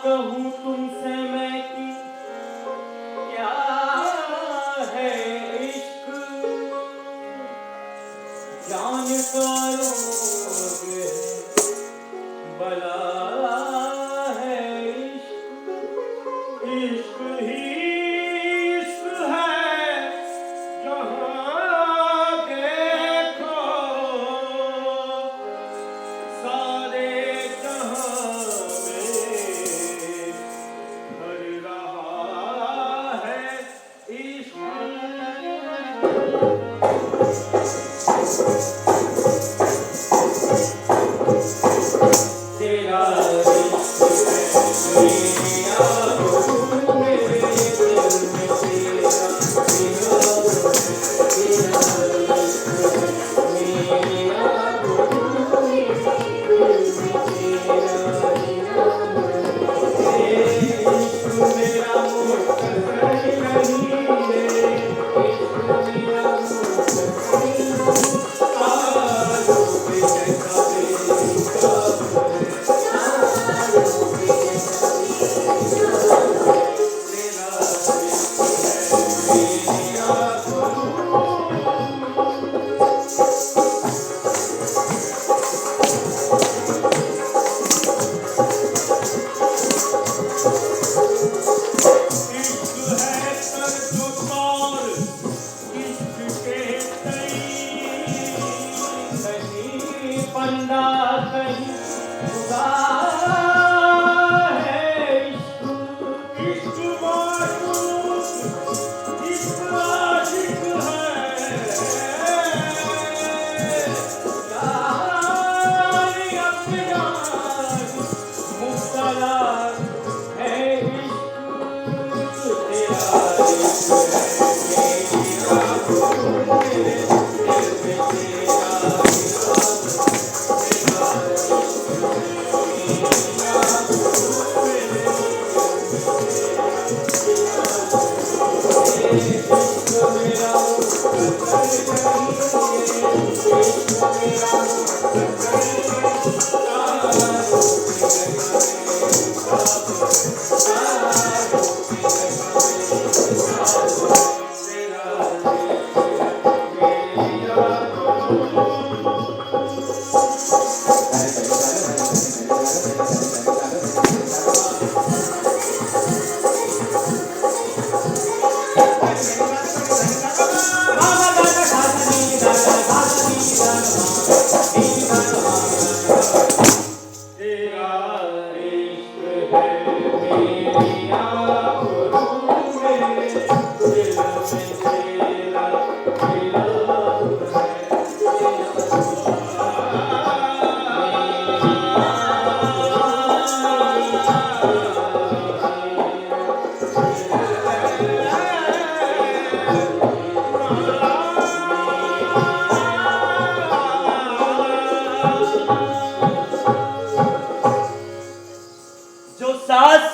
कहूँ तुमसे मैं कि क्या है इश्क, जान करोगे बला है इश्क। इश्क ही इश्क है जहाँ देखो, सारे जहाँ में भर रहा है इश्क। तेरा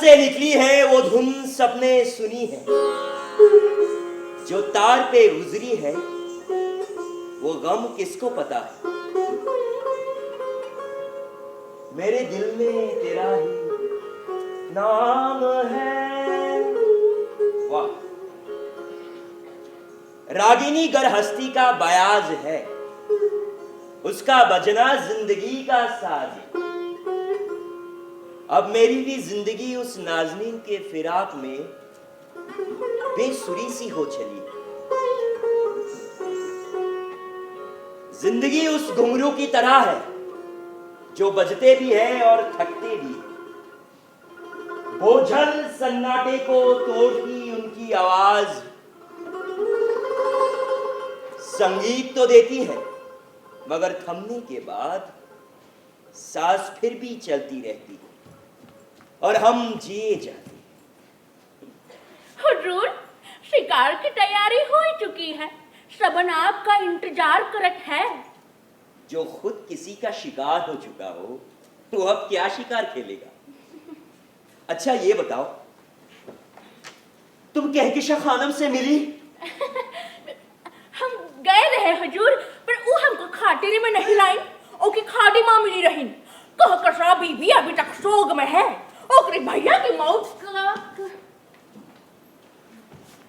से निकली है वो धुन सबने सुनी है, जो तार पे गुजरी है वो गम किसको पता है। मेरे दिल में तेरा ही नाम है। वाह, रागिनी गर हस्ती का बयाज है, उसका बजना जिंदगी का साज है। अब मेरी भी जिंदगी उस नाज़नीन के फिराक में बेसुरी सी हो चली। जिंदगी उस घुंघरू की तरह है जो बजते भी है और थकते भी। बोझल सन्नाटे को तोड़ती उनकी आवाज संगीत तो देती है, मगर थमने के बाद सांस फिर भी चलती रहती है और हम जिए जाते। हुजूर, शिकार की तैयारी हो चुकी है, सबन आपका इंतजार करत है। जो खुद किसी का शिकार हो चुका हो वो अब क्या शिकार खेलेगा। अच्छा ये बताओ, तुम कहकशा खानम से मिली? हम गए रहे हुजूर, पर वो हमको खातिर में नहीं लाई। ओके खादी मां मिली रही। कहकशा बीबी अभी तक सोग में है ओकरे भैया की मौत का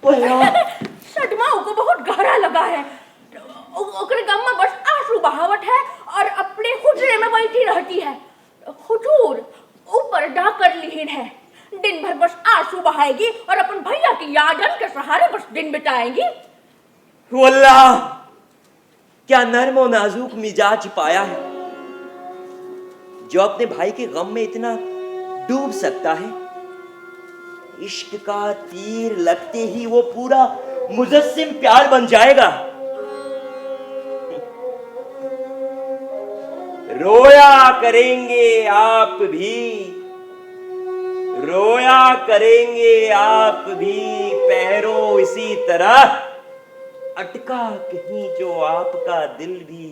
अल्लाह, सदमा को बहुत गहरा लगा है। ओकरे गम में बस आंसू बहावट है और अपने हुजरे में बैठी रहती है। हुजूर ऊपर डा कर लीन है, दिन भर बस आंसू बहाएगी और अपन भैया की यादन के सहारे बस दिन बिताएगी। अल्लाह, क्या नर्म और नाजुक मिजाज पाया है जो अपने भाई के गम में इतना डूब सकता है। इश्क का तीर लगते ही वो पूरा मुजस्सिम प्यार बन जाएगा। रोया करेंगे आप भी, रोया करेंगे आप भी, पैरों इसी तरह अटका कहीं जो आपका दिल भी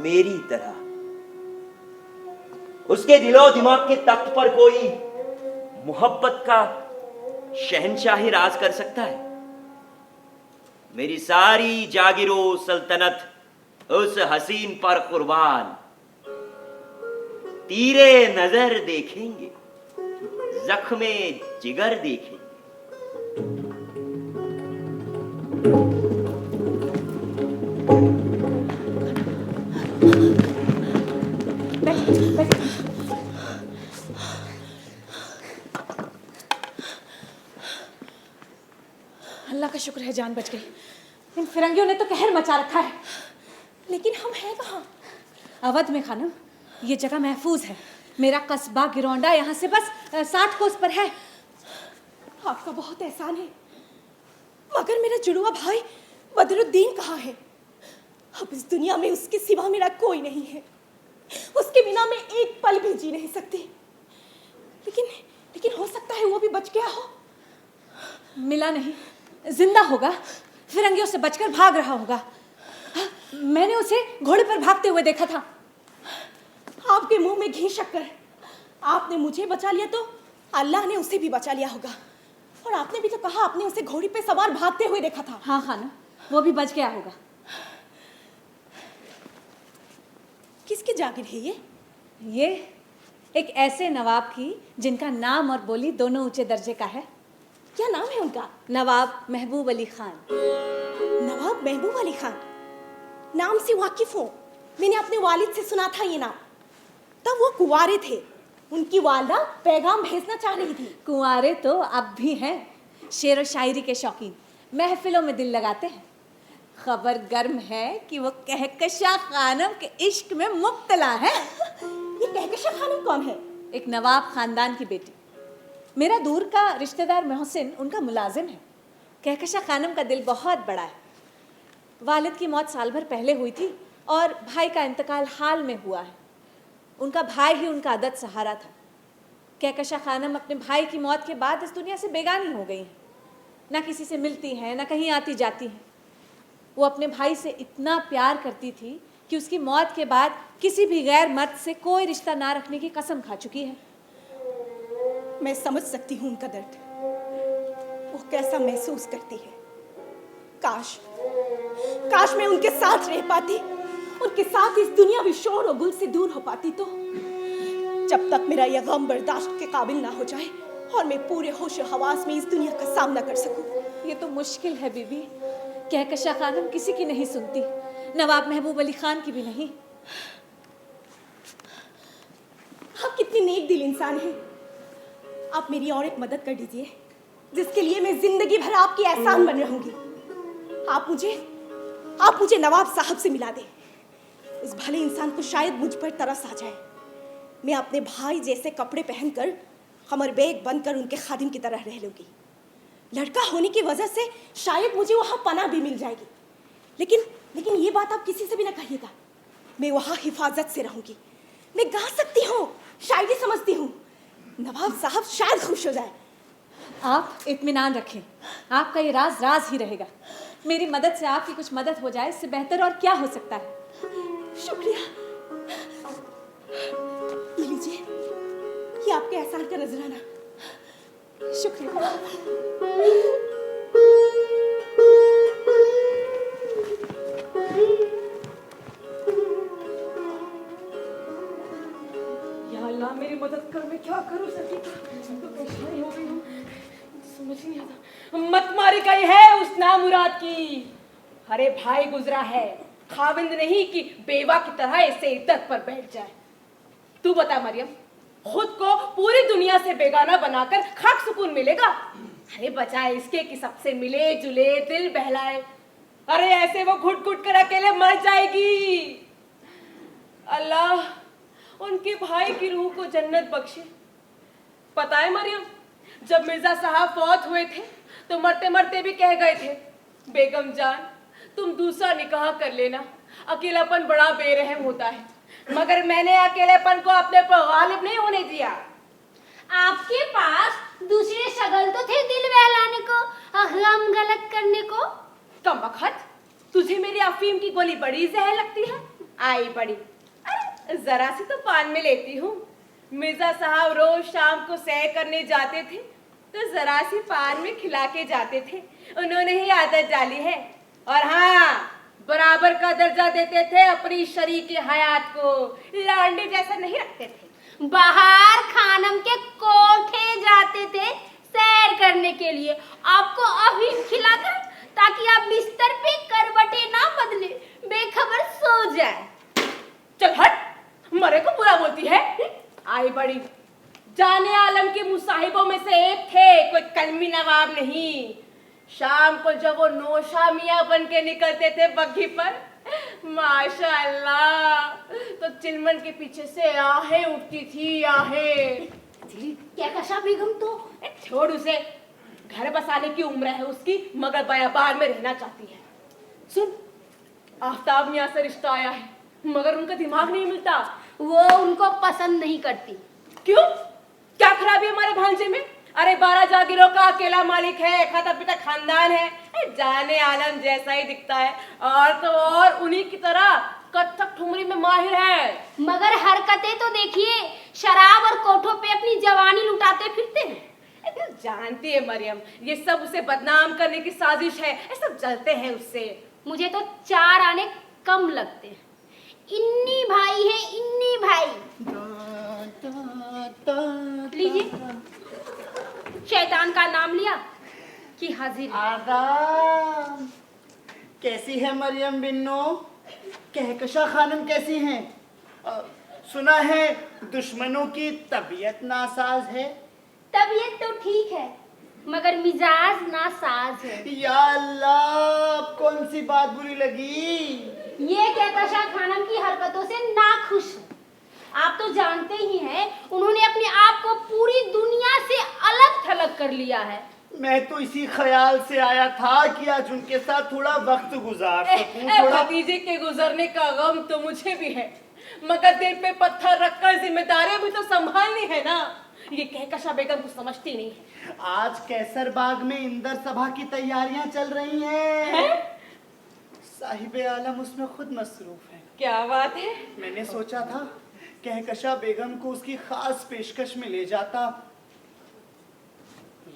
मेरी तरह। उसके दिलो दिमाग के तख्त पर कोई मोहब्बत का शहंशाही राज कर सकता है। मेरी सारी जागिरो सल्तनत उस हसीन पर कुर्बान। तीरे नजर देखेंगे, जख्मे जिगर देखेंगे। अल्लाह का शुक्र है जान बच गई। इन फिरंगियों ने तो कहर मचा रखा है। लेकिन हम हैं कहाँ? अवध में खानम, ये जगह महफूज है। मेरा कस्बा गिरौंडा यहाँ से बस 60 कोस पर है। आपका बहुत एहसान है, मगर मेरा जुड़वा भाई बदरुद्दीन कहाँ है? अब इस दुनिया में उसके सिवा मेरा कोई नहीं है। उसके बिना मैं एक पल भी जी नहीं सकती। लेकिन हो सकता है वो भी बच गया हो। मिला नहीं, जिंदा होगा, फिरंगियों से बचकर भाग रहा होगा। मैंने उसे घोड़े पर भागते हुए देखा था। आपके मुंह में घी शक्कर। आपने मुझे बचा लिया तो अल्लाह ने उसे भी बचा लिया होगा। और आपने भी तो कहा आपने उसे घोड़ी पे सवार भागते हुए देखा था। हाँ खाना, वो भी बच गया होगा। किसकी जागीर है ये एक ऐसे नवाब की जिनका नाम और बोली दोनों ऊंचे दर्जे का है। क्या नाम है उनका? नवाब महबूब अली खान। नवाब महबूब अली खान, नाम से वाकिफ हूँ। मैंने अपने वालिद से सुना था ये नाम। तब वो कुंवारे थे। उनकी वालदा पैगाम भेजना चाह रही थी। कुंवारे तो अब भी हैं, शेर और शायरी के शौकीन, महफिलों में दिल लगाते हैं। खबर गर्म है कि वो कहकशा खानम के इश्क में मुब्तला है। ये कहकशा खानम कौन है? एक नवाब खानदान की बेटी। मेरा दूर का रिश्तेदार मोहसिन उनका मुलाजिम है। कहकशा खानम का दिल बहुत बड़ा है। वालिद की मौत साल भर पहले हुई थी और भाई का इंतकाल हाल में हुआ है। उनका भाई ही उनका अदद सहारा था। कहकशा खानम अपने भाई की मौत के बाद इस दुनिया से बेगानी हो गई हैं। ना किसी से मिलती हैं, ना कहीं आती जाती हैं। वो अपने भाई से इतना प्यार करती थी कि उसकी मौत के बाद किसी भी गैर मर्द से कोई रिश्ता ना रखने की कसम खा चुकी है। मैं समझ सकती हूँ उनका दर्द, वो कैसा महसूस करती है। काश मैं उनके साथ रह पाती, उनके साथ इस दुनियावी शोर और गुल से दूर हो पाती। तो जब तक मेरा यह गम बर्दाश्त के काबिल ना हो जाए और मैं पूरे होश हवास में इस दुनिया का सामना कर सकूं। ये तो मुश्किल है बीबी। कहकशा खानम किसी की नहीं सुनती, नवाब महबूब अली खान की भी नहीं। आप कितनी नेक दिल इंसान हैं। आप मेरी और एक मदद कर दीजिए, जिसके लिए मैं जिंदगी भर आपकी एहसान बन रहूंगी। आप मुझे नवाब साहब से मिला दें। उस भले इंसान को शायद मुझ पर तरस आ जाए। मैं अपने भाई जैसे कपड़े पहनकर कमर बेग बनकर उनके खादिम की तरह रह लूंगी। लड़का होने की वजह से शायद मुझे वहां पनाह भी मिल जाएगी। लेकिन ये बात आप किसी से भी ना कहिएगा। मैं वहां हिफाजत से रहूंगी। मैं गा सकती हूँ, शायरी समझती हूँ। नवाब साहब शायद खुश हो जाए। आप इत्मीनान रखें, आपका ये राज राज ही रहेगा। मेरी मदद से आपकी कुछ मदद हो जाए, इससे बेहतर और क्या हो सकता है। शुक्रिया। ये लीजिए, ये आपके एहसान का नजराना। शुक्रिया। या अल्लाह मेरी मदद कर, मैं क्या करूं सकीना। मत मारी गई है उस नामुराद की। अरे भाई गुजरा है, खाविंद नहीं कि बेवा की तरह ऐसे इद्दत पर बैठ जाए। तू बता मरियम, खुद को पूरी दुनिया से बेगाना बनाकर खाक सुकून मिलेगा? अरे बचाए इसके कि सबसे मिले जुले दिल बहलाए। अरे ऐसे वो घुट घुट कर अकेले मर जाएगी। अल्लाह उनके भाई की रूह को जन्नत बख्शे। पता है मरियम, जब मिर्जा साहब फौत हुए थे तो मरते मरते भी कह गए थे, बेगम जान तुम दूसरा निकाह कर लेना, अकेलापन बड़ा बेरहम होता है। मगर मैंने अकेलेपन को अपने पर गालिब नहीं होने दिया। आपके पास दूसरे शगल तो थे दिल बहलाने को, गम गलत करने को। कमबख्त, तुझे मेरी अफीम की गोली बड़ी जहर लगती है? आई बड़ी, अरे जरा सी तो पान में लेती हूँ। मिर्जा साहब रोज शाम को सैर करने जाते थे तो जरा सी पान में खिला के जाते थे। उन्होंने ही आदत डाली है। और हाँ, बराबर का दर्जा देते थे अपनी शरीक हयात को, लांडी जैसा नहीं रखते थे। बाहर खानम के कोठे जाते थे सैर करने के लिए, आपको अफीम खिलाकर, ताकि आप बिस्तर पे करवटे ना बदले, बेखबर सो जाए। चल हट, मरे को बुरा बोलती है। आई बड़ी, जाने आलम के मुसाहिबों में से एक थे, कोई कलमी नवाब नहीं। शाम को जब वो नौशा मियाँ बन के निकलते थे बग्घी पर, माशाअल्लाह, तो चिलमन के पीछे से आहें उठती थी, आहें। क्या कशा बेगम तो छोड़ उसे, घर बसाने की उम्र है उसकी, मगर बयाबान में रहना चाहती है। सुन, आफ्ताब मियाँ से रिश्ता आया है, मगर उनका दिमाग नहीं मिलता। वो उनको पसंद नहीं करती। क्यों? क्या खराबी है हमारे भांजे में? अरे 12 जागीरों का अकेला मालिक है, खाता पीता खानदान है, जाने आलम जैसा ही दिखता है, और तो और उन्हीं की तरह कत्थक ठुमरी में माहिर है। मगर हरकतें तो देखिए, शराब और कोठों पे अपनी जवानी लुटाते फिरते हैं। जानती है मरियम, ये सब उसे बदनाम करने की साजिश है, ये सब जलते हैं उससे। मुझे तो 4 आने कम लगते हैं। इन्नी भाई है, इन्नी भाई। लीजिए, शैतान का नाम लिया कि हाजिर। आदाब। कैसी है मरियम बिन्नो? कहकशा खानम कैसी हैं? सुना है दुश्मनों की तबीयत नासाज है। तबीयत तो ठीक है, मगर मिजाज नासाज है। या अल्लाह, कौन सी बात बुरी लगी? ये कहकशा खानम की हरकतों से नाखुश है। आप तो जानते ही हैं, उन्होंने अपने आप को पूरी दुनिया से अलग थलग कर लिया है। मैं तो इसी ख्याल से आया था कि आज उनके साथ थोड़ा वक्त गुजार सकूं। थोड़ा भतीजे के गुजरने का गम तो मुझे भी है, मगर दिल पे पत्थर रखकर जिम्मेदारियां भी तो संभालनी है ना। ये कहकशा बेगम को समझती नहीं है। आज कैसर बाग में इंदर सभा की तैयारियां चल रही हैं। साहिबे आलम उसमें खुद मसरूफ है। क्या बात है? मैंने सोचा था कहकशा बेगम को उसकी खास पेशकश में ले जाता।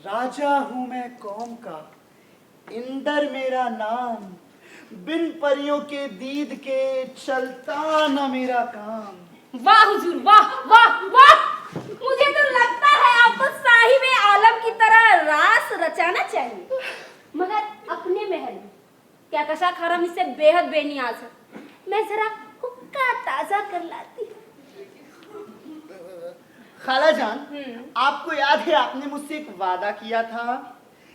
राजा हूं मैं कौम का, इंदर मेरा नाम, बिन परियों के दीद के चलता न मेरा काम। वाह हुजूर, वाह वाह वाह। मुझे तो लगता है आपको साहिबे आलम की तरह रास रचाना चाहिए। मगर अपने महल में कहकशा खानम इससे बेहद बेनियाज है। मैं जरा हुक्का ताजा कर लाती। खाला जान, आपको याद है आपने मुझसे एक वादा किया था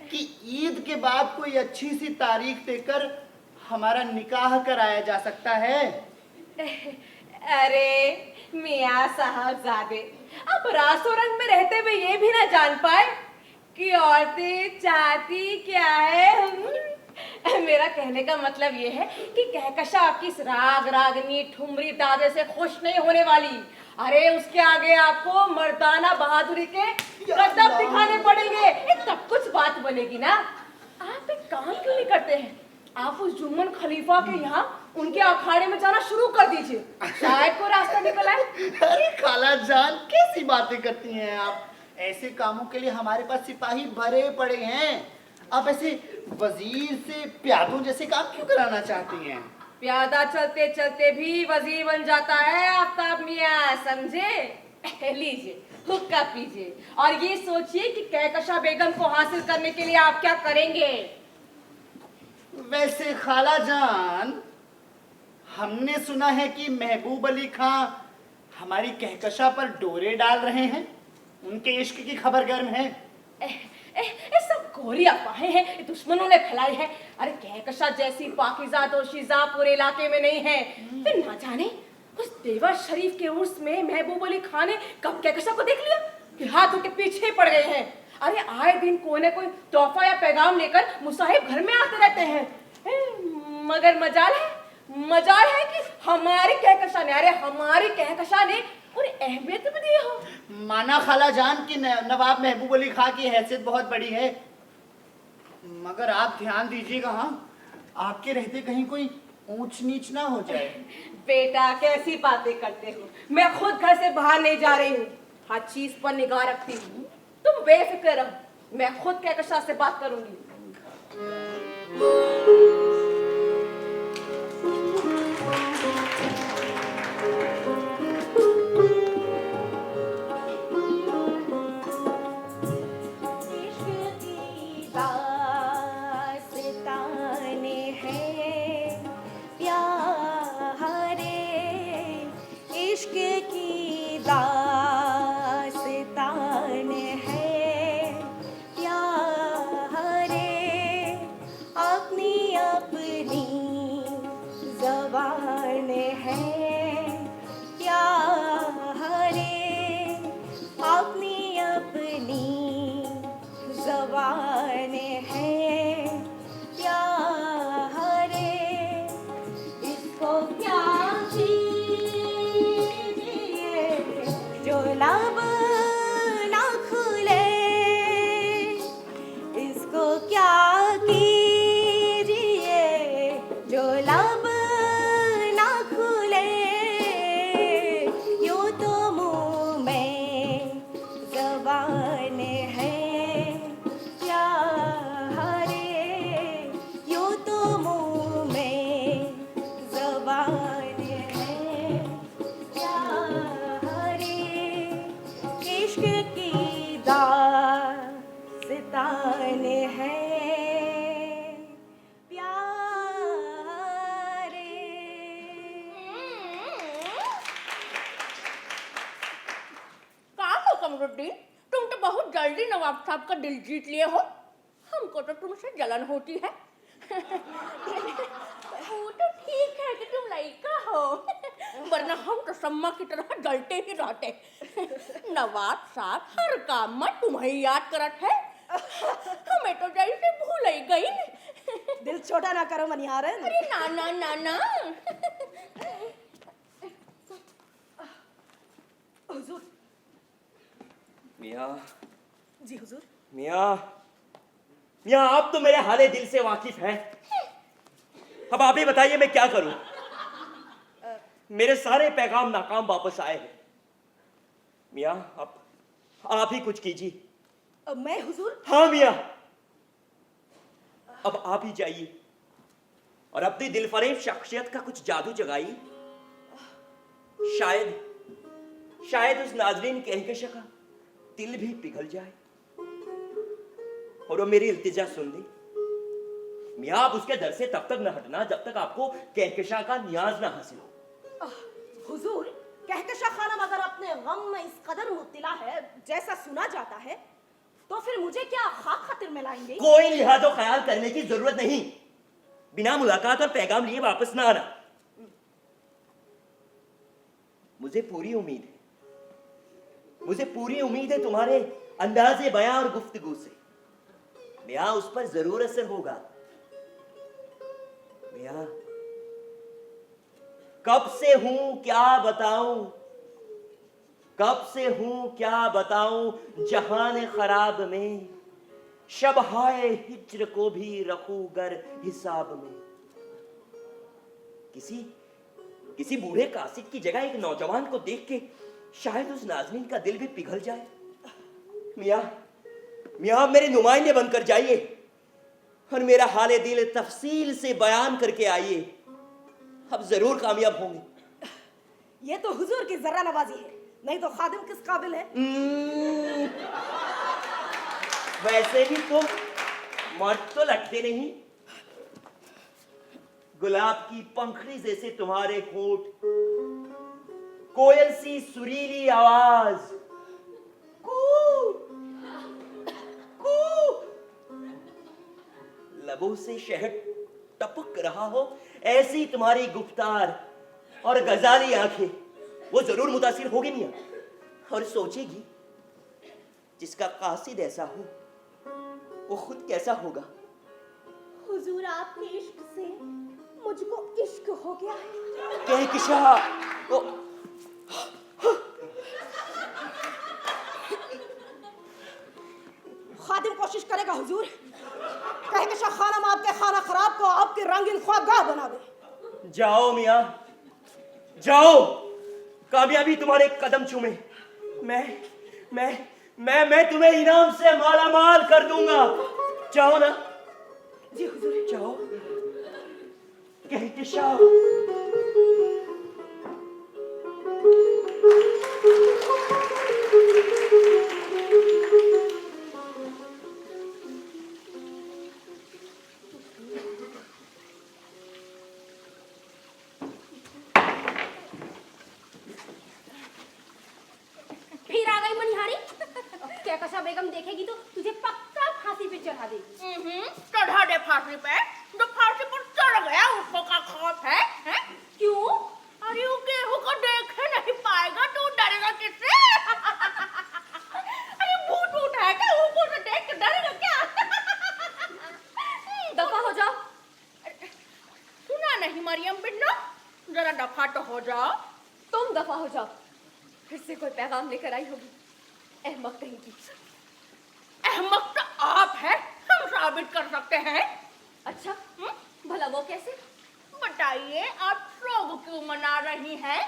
कि ईद के बाद कोई अच्छी सी तारीख देकर हमारा निकाह कराया जा सकता है। अरे मियाँ साहबजादे, अब रासो रंग में रहते हुए ये भी ना जान पाए कि औरतें चाहती क्या है। मेरा कहने का मतलब ये है कि कहकशा आपकी इस राग रागनी ठुमरी दादे से खुश नहीं होने वाली। अरे उसके आगे आपको मर्दाना बहादुरी के कदम दिखाने पड़ेंगे, तब कुछ बात बनेगी ना। आप एक काम क्यों नहीं करते हैं? आप उस जुम्मन खलीफा के यहाँ उनके अखाड़े में जाना शुरू कर दीजिए, शायद कोई रास्ता निकल आए। अरे खाला जान, कैसी बातें करती हैं आप? ऐसे कामों के लिए हमारे पास सिपाही भरे पड़े हैं। आप ऐसे वजीर से प्यादों जैसे काम क्यों कराना चाहती हैं? प्यादा चलते चलते भी वजीर बन जाता है आफ्ताब मियाँ, समझे? लीजिए हुक्का पीजिए और ये सोचिए कि कहकशा बेगम को हासिल करने के लिए आप क्या करेंगे। वैसे खाला जान, हमने सुना है कि महबूब अली खां हमारी कहकशा पर डोरे डाल रहे हैं, उनके इश्क की खबर गर्म है। ये सब गोरी अफवाहें हैं, ये दुश्मनों ने फैलाई है। अरे कहकशा जैसी पाकीज़ा दोशीज़ा पूरे इलाके में नहीं है। फिर ना जाने उस देवा शरीफ के उर्स में महबूब अली खां ने कब कहकशा को देख लिया कि हाथों के पीछे पड़ गए हैं। अरे आए दिन कोई न कोई तोहफा या पैगाम लेकर मुसाहिब घर में आते रहते हैं। मगर मजाल है कि हमारी कहकशा ने उन्हें अहमियत भी दी हो। माना खाला जान की नवाब महबूब अली खां की हैसियत बहुत बड़ी है, मगर आप ध्यान दीजिएगा, हाँ, आपके रहते कहीं कोई ऊंच नीच ना हो जाए। बेटा कैसी बातें करते हो, मैं खुद घर से बाहर नहीं जा रही हूँ, हर चीज पर निगाह रखती हूँ। तुम बेफिक्र रहो, मैं खुद कहकशा से बात करूंगी। कमरुद्दीन, तुम तो बहुत जल्दी नवाब साहब का दिल जीत लिए हो। हमको तो तुमसे जलन होती है। वो तो ठीक है कि तुम लड़का हो, वरना हम तो सम्मा की तरह जलते ही रहते। नवाब साहब हर काम में तुम्हें याद करत है, हमें तो जैसे भूल ही गई। दिल छोटा ना करो मनिहारन। अरे ना ना ना ना। हुजूर। मियाँ जी हुजूर। मियाँ मियाँ, आप तो मेरे हाले दिल से वाकिफ हैं। अब आप ही बताइए मैं क्या करूं। मेरे सारे पैगाम नाकाम वापस आए हैं। मियाँ आप ही कुछ कीजिए। मैं हुजूर? हाँ मियाँ, अब आप ही जाइए और अपनी दिलफरेब शख्सियत का कुछ जादू जगाइए। शायद उस नाज़रीन कहकशा का दिल भी पिघल जाए और वो मेरी इल्तिजा सुन ली। मियाँ, आप उसके दर से तब तक न हटना जब तक आपको कहकशा का न्याज ना हासिल हो। हुजूर, कहकशा खानम अगर अपने गम में इस कदर मुब्तला है जैसा सुना जाता है, तो फिर मुझे क्या खाक खातिर में लाएंगे? कोई लिहाजो ख्याल करने की जरूरत नहीं। बिना मुलाकात और पैगाम लिए वापस ना आना। मुझे पूरी उम्मीद है तुम्हारे अंदाज़े बयां और गुफ्तगू से। मियाँ, उस पर जरूर असर होगा। मियाँ, कब से हूं क्या बताऊं जहान खराब में, शब हाय हिज्र को भी रखूगर हिसाब में। किसी बूढ़े कासिद की जगह एक नौजवान को देख के शायद उस नाज़रीन का दिल भी पिघल जाए। मियाँ मेरे नुमाइंदे बनकर जाइए और मेरा हाले दिल तफसील से बयान करके आइए। अब जरूर कामयाब होंगे। ये तो हुजूर की जर्रा नवाजी है। नहीं तो खादिम किस काबिल है? वैसे भी तुम मर्द तो लगते नहीं। गुलाब की पंखड़ी जैसे तुम्हारे होंठ, कोयल सी सुरीली आवाज, कू कू, लबों से शहद टपक रहा हो ऐसी तुम्हारी गुफ्तार और गजाली आंखें, वो जरूर मुतासिर होगी मियां और सोचेगी जिसका कासिद ऐसा हो वो खुद कैसा होगा। हुजूर, आपके इश्क से मुझको इश्क हो गया है। कहकशा ओ, खादिम कोशिश करेगा हुजूर, कहकशा खानम आपके खाना खराब को आपके रंगीन ख्वाबगाह बना दे। जाओ मियां जाओ, कामयाबी तुम्हारे कदम चूमे। मैं तुम्हें इनाम से माला माल कर दूंगा। जाओ ना। जी हुजूर। जाओ। कहकशा फिर आ गई मनिहारी। कहकशा बेगम देखेगी तो तुझे पक्का फांसी पे चढ़ा देगी। चढ़ा दे फांसी पे, जो फांसी पर चढ़ गया उसको का खौफ है, हैं? क्यों? अरे वो गेहूं को देखे नहीं पाएगा तो डरेगा किससे? अरे भूत भूत है क्या? ऊपर से देख के डरेगा क्या? दफा हो जाओ। सुना नहीं मरियम बिन्नो, जरा दफा तो हो जाओ। तुम दफा हो जाओ, फिर से कोई पैगाम लेकर आई होगी, अहमक कहीं की। अहमक तो आप है, हम साबित कर सकते हैं। अच्छा, भला वो कैसे? बताइए, आप शोक क्यों मना रही हैं?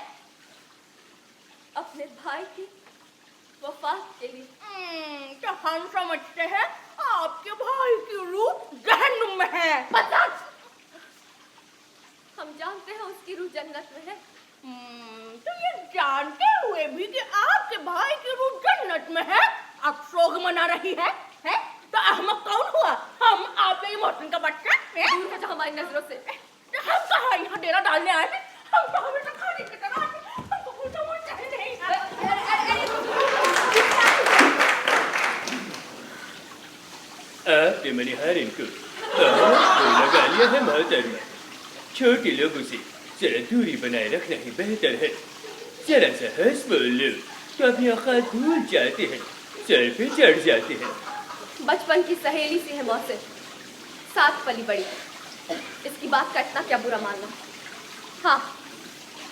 अपने भाई की वफात के लिए। तो हम समझते हैं आपके भाई की रूह जहन्नुम में है। हम जानते हैं उसकी रूह जन्नत में है। तो ये जानते हुए भी कि आपके भाई की रूह जन्नत में है, आप शोक मना रही है? तो अहमक कौन हुआ? हम, आप ये मोहसिन का बच्चा? दूर है जो हमारी नजरों से। हम कहाँ यहाँ डेरा डालने आए हैं? हम तो हमेशा खाने की तरह आए हैं। हमको कुछ समझ नहीं आपके मनिहारिन को बहुत लगा लिया है मोहतरमा। छोटे लोगों से जरा दूरी बनाए रखना ही बेहतर है। जरा सा हंस बोल लो तो अपनी औकात भूल जाते हैं, सर पे चढ़ जाते हैं। बचपन की सहेली सी है मौसे, साथ पली बड़ी, इसकी बात का इतना क्या बुरा मानना। हाँ,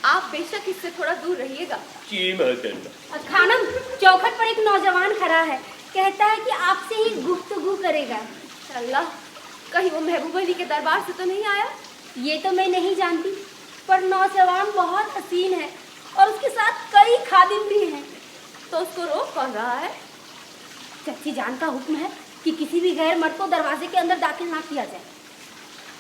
आप बेशक इससे थोड़ा दूर रहिएगा। जी मोहतरमा। खानम, चौखट पर एक नौजवान खड़ा है, कहता है कि आपसे ही गुफ्तगू करेगा। अल्लाह, कहीं वो महबूब अली के दरबार से तो नहीं आया? ये तो मैं नहीं जानती, पर नौजवान बहुत हसीन है और उसके साथ कई खादिम भी हैं। तो उसको रोक कौन रहा है? चच्ची जान का हुक्म है कि किसी भी गैर मर्द को दरवाजे के अंदर दाखिल ना किया जाए।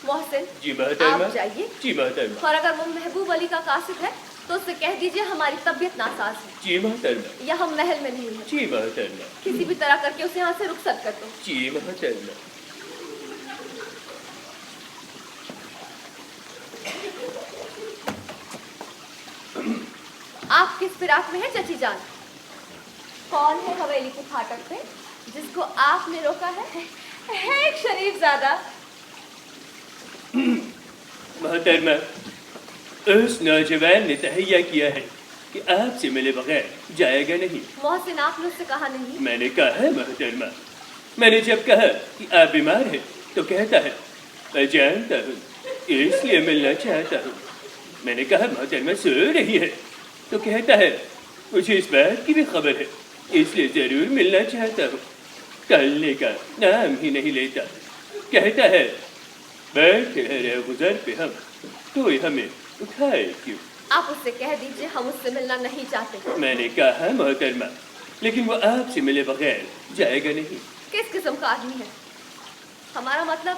मोहसिन, जी मोहतरमा। आप जाइए। जी मोहतरमा। और अगर वो महबूब अली का कासिद है तो उससे कह दीजिए हमारी तबीयत नासाज है, जी मोहतरमा। या हम महल में नहीं है। जी मोहतरमा। किसी भी तरह करके उसे यहाँ से रुखसत कर दो। जी मोहतरमा। आप किस फिराक में है चची जान? कौन है हवेली के फाटक पे जिसको आपने रोका है? एक शरीफजादा। मोहतरमा, उस नौजवान ने तहैया किया है कि आपसे मिले बगैर जाएगा नहीं। मोहसिन, आपने उससे कहा नहीं? मैंने कहा है मोहतरमा। मैंने जब कहा कि आप बीमार हैं तो कहता है मैं जानता हूँ इसलिए मिलना चाहता हूँ। मैंने कहा मोहतरमा सो रही है तो कहता है मुझे इस बात की भी खबर है इसलिए जरूर मिलना चाहता हूँ। टलने का नाम ही नहीं लेता। कहता है बैठे हैं गुजर पे हम तो हमें उठाए क्यों? आप उससे कह दीजिए हम उससे मिलना नहीं चाहते। मैंने कहा मोहतरमा, लेकिन वो आपसे मिले बगैर जाएगा नहीं। किस किस्म का आदमी है? हमारा मतलब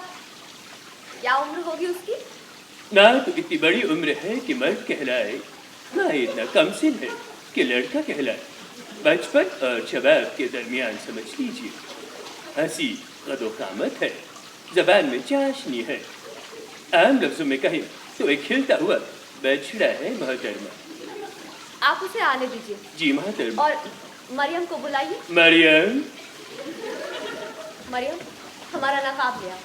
क्या उम्र होगी उसकी? ना तो इतनी बड़ी उम्र है कि मर्द कहलाए, ना इतना कमसिन है कि लड़का कहलाए। बचपन और शबाब के दरमियान समझ लीजिए, हंसी कदो-कामत है, जबान में चाशनी है। आम लफ्जों में कहें तो एक खिलता हुआ बछड़ा है मोहतरमा। आप उसे आने दीजिए जी मोहतरमा। और मरियम को बुलाइए। मरियम, मरियम, हमारा नकाब ले आओ।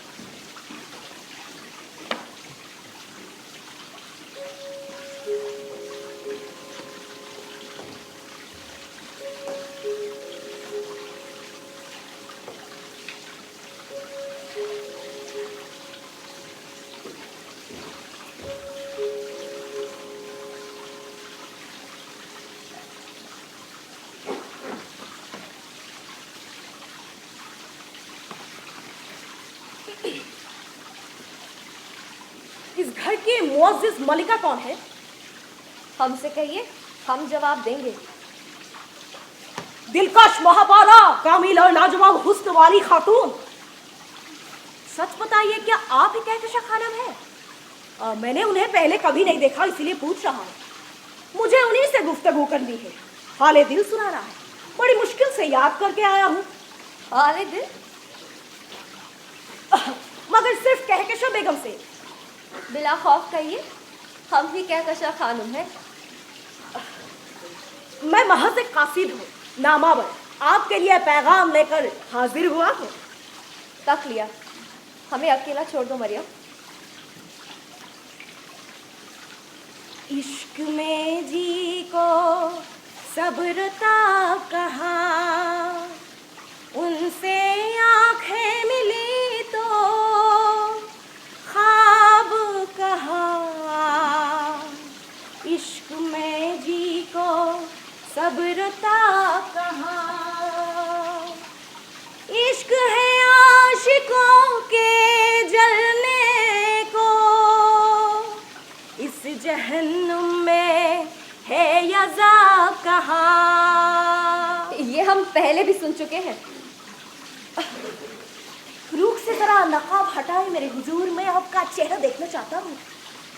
इस घर की मुअज्जिज मलिका कौन है? हमसे कहिए, हम जवाब देंगे। दिलकश, महाबाला, कामिल और लाजवाब हुस्न वाली खातून। सच बताइए, क्या आप ही कहकशा खानम है? मैंने उन्हें पहले कभी नहीं देखा, इसीलिए पूछ रहा हूँ। मुझे उन्हीं से गुफ्तगू करनी है। हाले दिल सुना रहा है, बड़ी मुश्किल से याद करके आया हूँ। हाले दिल? मगर सिर्फ कहकशा बेगम से। बिला खौफ कहिए, हम ही कहकशा खानम है। मैं महज एक कासिद हूँ, नामावर। आपके लिए पैगाम लेकर हाजिर हुआ हूँ। तक लिया, हमें अकेला छोड़ दो मरियम। इश्क में जी को सब्रता कहा, उनसे आंखें मिली तो ख्वाब कहा। इश्क में जी को सब्रता कहा, इश्क है आशिकों के जलने को, इस जहन्नुम में है यज़ा कहाँ। ये हम पहले भी सुन चुके हैं। रूख से जरा नकाब हटाए मेरे हुजूर, मैं आपका चेहरा देखना चाहता हूँ।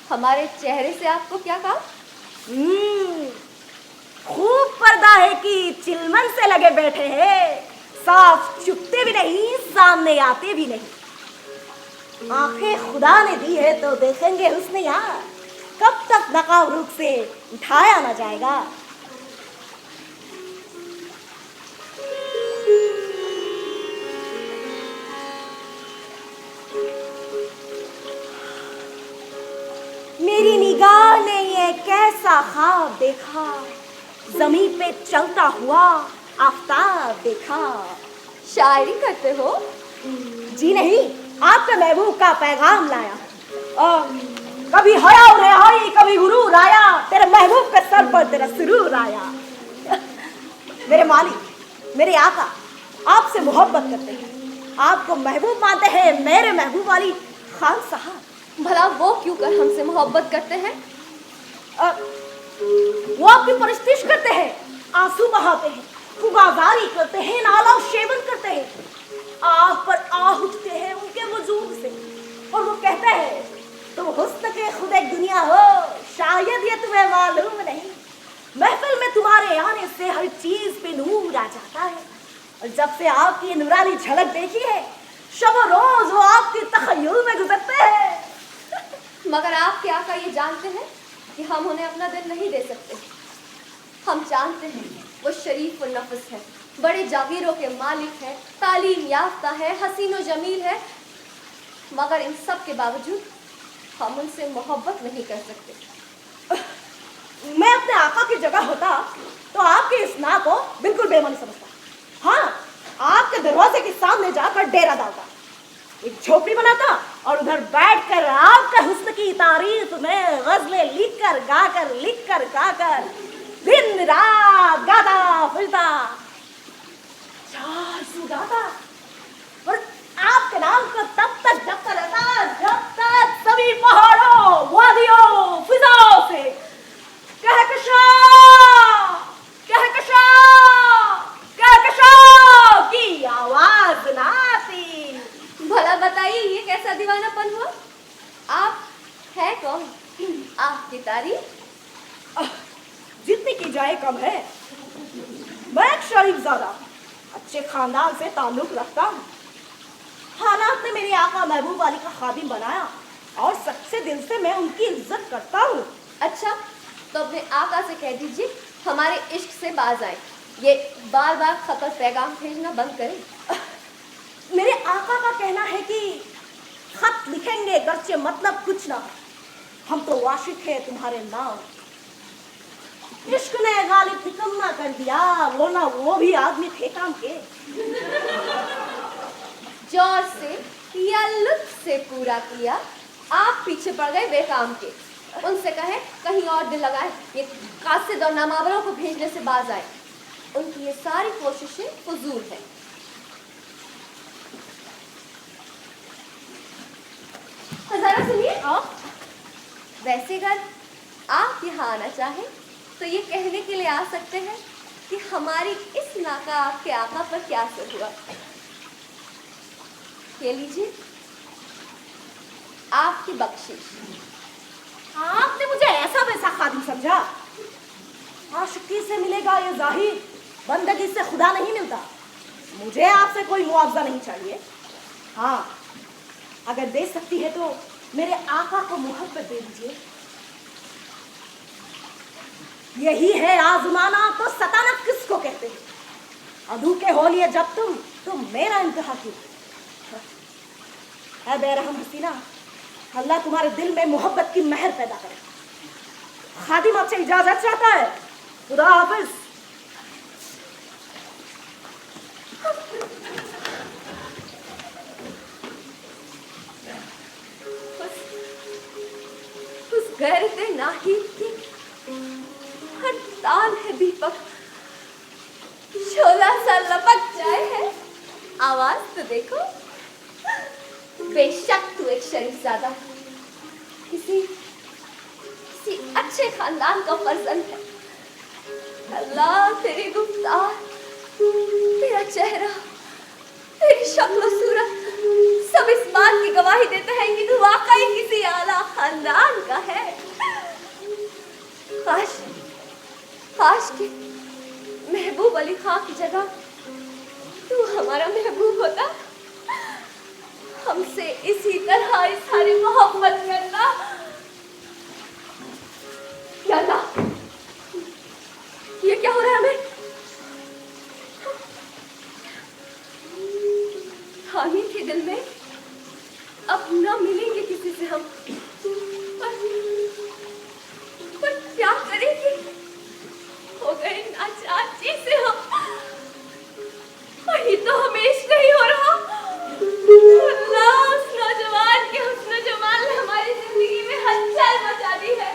हमारे चेहरे से आपको क्या काम? खूब पर्दा है कि चिलमन से लगे बैठे हैं, साफ चुपते भी नहीं, सामने आते भी नहीं। आंखें खुदा ने दी है तो देखेंगे उसने यार, कब तक नकाब रुख से उठाया ना जाएगा। मेरी निगाह ने ये कैसा ख्वाब देखा, जमीन पे चलता हुआ आफताब देखा। शायरी करते हो? जी नहीं, आपके महबूब का पैगाम लाया। कभी हया रिहाई, कभी गुरूर आया, तेरे महबूब के सर पर तेरा सुरूर आया। मेरे मालिक, मेरे आका आपसे मोहब्बत करते हैं, आपको महबूब मानते हैं, मेरे महबूब वाली खान साहब। भला वो क्यों कर हमसे मोहब्बत करते हैं? वो आपकी परस्तिश करते हैं, आंसू बहाते हैं, फुगादारी करते हैं, नाला शेवन करते हैं, आप पर आह उठते हैं उनके वजूद से, और वो कहते हैं तुम हुस्न के खुद एक दुनिया हो, शायद ये तुम्हें मालूम नहीं। महफिल में तुम्हारे आने से हर चीज पे नूर आ जाता है, और जब से आपकी नूरानी झलक देखी है, शब रोज वो आपकी तखय्युल में गुजरते हैं। मगर आपके आका ये जानते हैं कि हम उन्हें अपना दिल नहीं दे सकते। हम जानते हैं वो शरीफ व नफस है, बड़े जागीरों के मालिक है, तालीम याफ्ता है, हसीन व जमील है, मगर इन सब के बावजूद हम उनसे मोहब्बत नहीं कर सकते। मैं अपने आका की जगह होता तो आपके इस ना को बिल्कुल बेमानी समझता। हाँ, आपके दरवाजे के सामने जाकर डेरा डालता, एक झोपड़ी बनाता और उधर बैठकर आपका हुस्न की तारीफ में गजलें लिखकर गाकर दिन रात गाता फिरता, चार सुगाता, और आपके नाम को तब तक जपता रहता जब तक सभी पहाड़ों, वादियों, फिजाओं से कहकशा की आवाज ना आती। भला बताइए ये कैसा दीवानापन हुआ? आप है कौन? आपकी तारीफ? जितनी की जाए कम है। मैं एक शरीफजादा अच्छे खानदान से ताल्लुक रखता हूँ। हालात ने मेरे आका महबूब अली का खादिम बनाया और सच्चे दिल से मैं उनकी इज्जत करता हूँ। अच्छा, तो अपने आका से कह दीजिए हमारे इश्क से बाज आए, ये बार बार खतर पैगाम भेजना बंद करें। मेरे आका का कहना है कि खत लिखेंगे गर्चे मतलब कुछ ना, हम तो वाशिक है तुम्हारे नाम। इश्क ने गालिब निकम्मा कर दिया, वो ना वो भी आदमी थे काम के। जोर से या लुत्फ से पूरा किया, आप पीछे पड़ गए बेकाम के। उनसे कहें कहीं और दिल लगाए, ये कासिद और नामावरों को भेजने से बाज आए। उनकी ये सारी कोशिशें फजूल है। जरा सुनिए, वैसे अगर आप यहाँ आना चाहें तो ये कहने के लिए आ सकते हैं कि हमारी इस नाका आपके आका पर क्या असर हुआ। ये लीजिए आपकी बख्शिश। आपने मुझे ऐसा वैसा खादिम समझा? आशिकी से मिलेगा ये जाहिर, बंदगी से खुदा नहीं मिलता। मुझे आपसे कोई मुआवजा नहीं चाहिए। हाँ, अगर दे सकती है तो मेरे आका को मोहब्बत दे दीजिए। यही है आजमाना तो सताना किसको कहते हैं? अधू के हो लिए जब तुम मेरा इंतहा क्यों? है बेरहम हसीना, अल्लाह तुम्हारे दिल में मोहब्बत की महर पैदा करे। खादिम आपसे इजाजत चाहता है। खुदा हाफिज। उस गैरत नाहीद की हर ताल है दीपक, शोला सा लपक जाए है। आवाज तो देखो, बेशक तू एक शरीफजादा, किसी अच्छे खानदान का फर्जंद है। अल्लाह तेरी गुफ्तार, तेरा चेहरा, तेरी शक्ल सूरत सब इस बात की गवाही देते हैं कि तू वाकई किसी आला खानदान का है। काश के महबूब अली खां की जगह तू हमारा महबूब होता, हमसे इसी तरह इस सारी मोहब्बत करना। या अल्लाह, ये क्या हो रहा है हमें? हामी थी दिल में अब न मिलेंगे किसी से हम, पर क्या करेंगे? हो गए नाचार जी से हम। वही तो हमेशा नहीं हो रहा। अल्लाह, उस नौजवान के हुस्न जमाल ने हमारी जिंदगी में हलचल मचा दी है।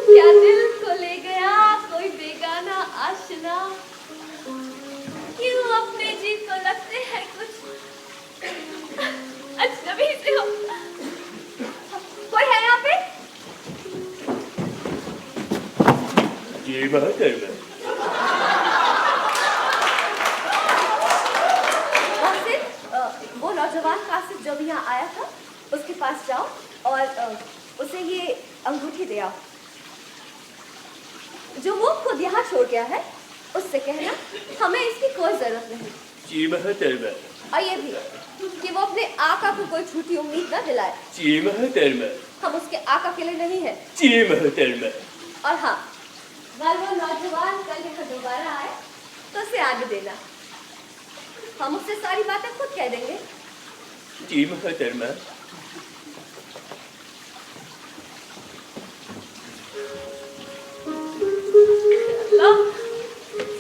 क्या दिल को ले गया कोई बेगाना आशना, क्यों अपने जी को लगते हैं कुछ अजनबी से हो। कोई है यहाँ पे? जी बहादुर। वो नौजवान कासिद जो भी यहाँ आया था, उसके पास जाओ और उसे ये अंगूठी दे आओ जो वो खुद यहाँ छोड़ गया है। उससे कहना हमें इसकी कोई जरूरत नहीं। जी बहादुर। और ये भी कि वो अपने आका को कोई झूठी उम्मीद न दिलाए। जी बहादुर। हम उसके आका के लिए नहीं है। जी बहादुर। और हाँ, अगर वो नौजवान कल यहाँ दोबारा आए तो उसे आगे देना, हम उससे सारी बातें खुद कह देंगे। जी मोहतरमा।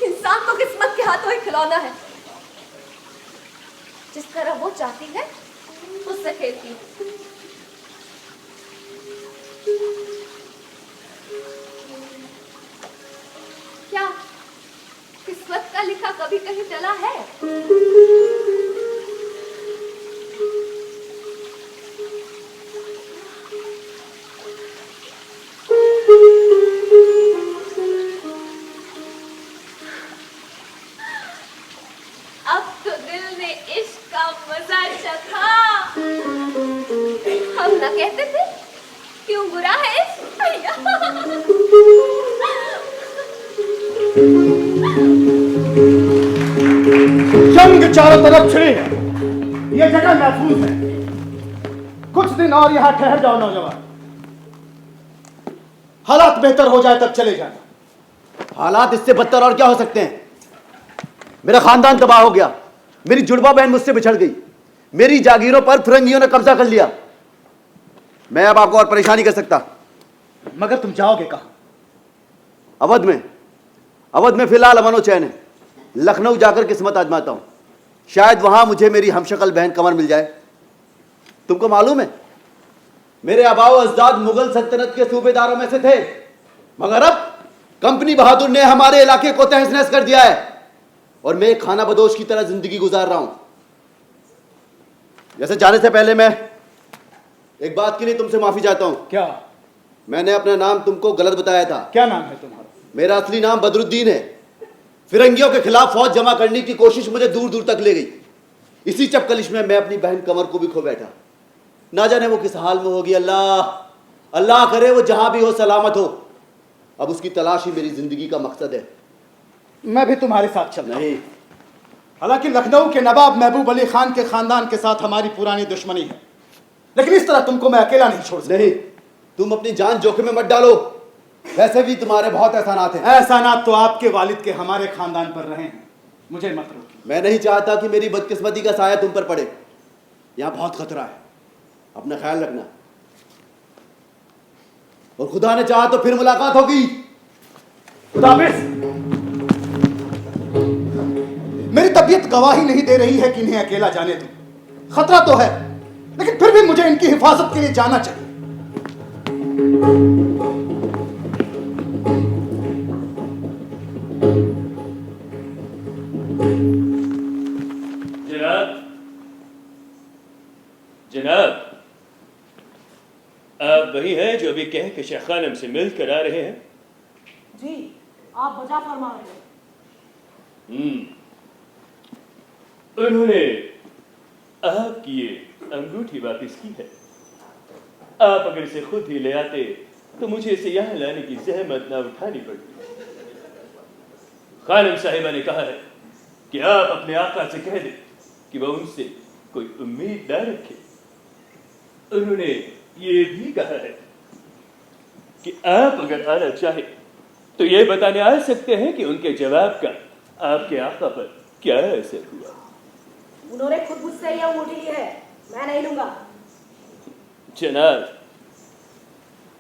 इंसान तो किस्मत के हाथों ही खिलौना है, जिस तरह वो चाहती है उससे खेलती है। क्या किस्मत का लिखा कभी कहीं चला है? अब तो दिल ने इश्क का मजा चखा। हम ना कहते थे क्यों बुरा है इश्क? भैया जंग चारों तरफ छिड़ी है, ये जगह महफूज है। कुछ दिन और यहाँ ठहर जाओ नौजवान, हालात बेहतर हो जाए तब चले जाना। हालात इससे बदतर और क्या हो सकते हैं? मेरा खानदान तबाह हो गया, मेरी जुड़वा बहन मुझसे बिछड़ गई, मेरी जागीरों पर फिरंगियों ने कब्जा कर लिया। मैं अब आपको और परेशान नहीं कर सकता। मगर तुम जाओगे कहाँ? अवध में, अवध में फिलहाल अमन और चैन है। लखनऊ जाकर किस्मत आजमाता हूं, शायद वहां मुझे मेरी हमशक्ल बहन कमर मिल जाए। तुमको मालूम है, मेरे आबाओ अजदाद मुगल सल्तनत के सूबेदारों में से थे, मगर अब कंपनी बहादुर ने हमारे इलाके को तहस नहस कर दिया है और मैं एक खाना बदोश की तरह जिंदगी गुजार रहा हूं। जैसे जाने से पहले मैं एक बात के लिए तुमसे माफी चाहता हूं। क्या? मैंने अपना नाम तुमको गलत बताया था। क्या नाम है तुम्हारा? मेरा असली नाम बदरुद्दीन है। फिरंगियों के खिलाफ फौज जमा करने की कोशिश मुझे दूर दूर तक ले गई। इसी चपकलिश में मैं अपनी बहन कमर को भी खो बैठा। ना जाने वो किस हाल में होगी, अल्लाह अल्लाह करे वो जहां भी हो सलामत हो। अब उसकी तलाश ही मेरी जिंदगी का मकसद है। मैं भी तुम्हारे साथ चल रहा हूं। नहीं, हालांकि लखनऊ के नवाब महबूब अली खान के खानदान के साथ हमारी पुरानी दुश्मनी है, लेकिन इस तरह तुमको मैं अकेला नहीं छोड़ सकता। नहीं, तुम अपनी जान जोखिम में मत डालो। वैसे भी तुम्हारे बहुत एहसानात हैं। एहसानात तो आपके वालिद के हमारे खानदान पर रहे हैं, मुझे मत रोकिए। मैं नहीं चाहता कि मेरी बदकिस्मती का साया तुम पर पड़े। यहां बहुत खतरा है, अपना ख्याल रखना। और खुदा ने चाहा तो फिर मुलाकात होगी। खुदा हाफिज। मेरी तबीयत गवाही नहीं दे रही है कि इन्हें अकेला जाने दो। खतरा तो है, लेकिन फिर भी मुझे इनकी हिफाजत के लिए जाना चाहिए। जनाब, जनाब, आप वही हैं जो अभी कह के शेख खानम से मिल कर आ रहे हैं? जी, आप बजा फरमा रहे हैं। उन्होंने आपकी ये अंगूठी वापस की है। आप अगर इसे खुद ही ले आते तो मुझे इसे यहाँ लाने की जहमत ना उठानी पड़ती। खानम साहिबा ने कहा है कि आप अपने आका से कह दें कि वह उनसे कोई उम्मीद न रखे। उन्होंने ये भी कहा है कि आप अगर आना चाहे तो ये बताने आ सकते हैं कि उनके जवाब का आपके आका पर क्या असर हुआ। उन्होंने खुद मुझसे यह अंगूठी ली है, मैं नहीं लूंगा। जनाब,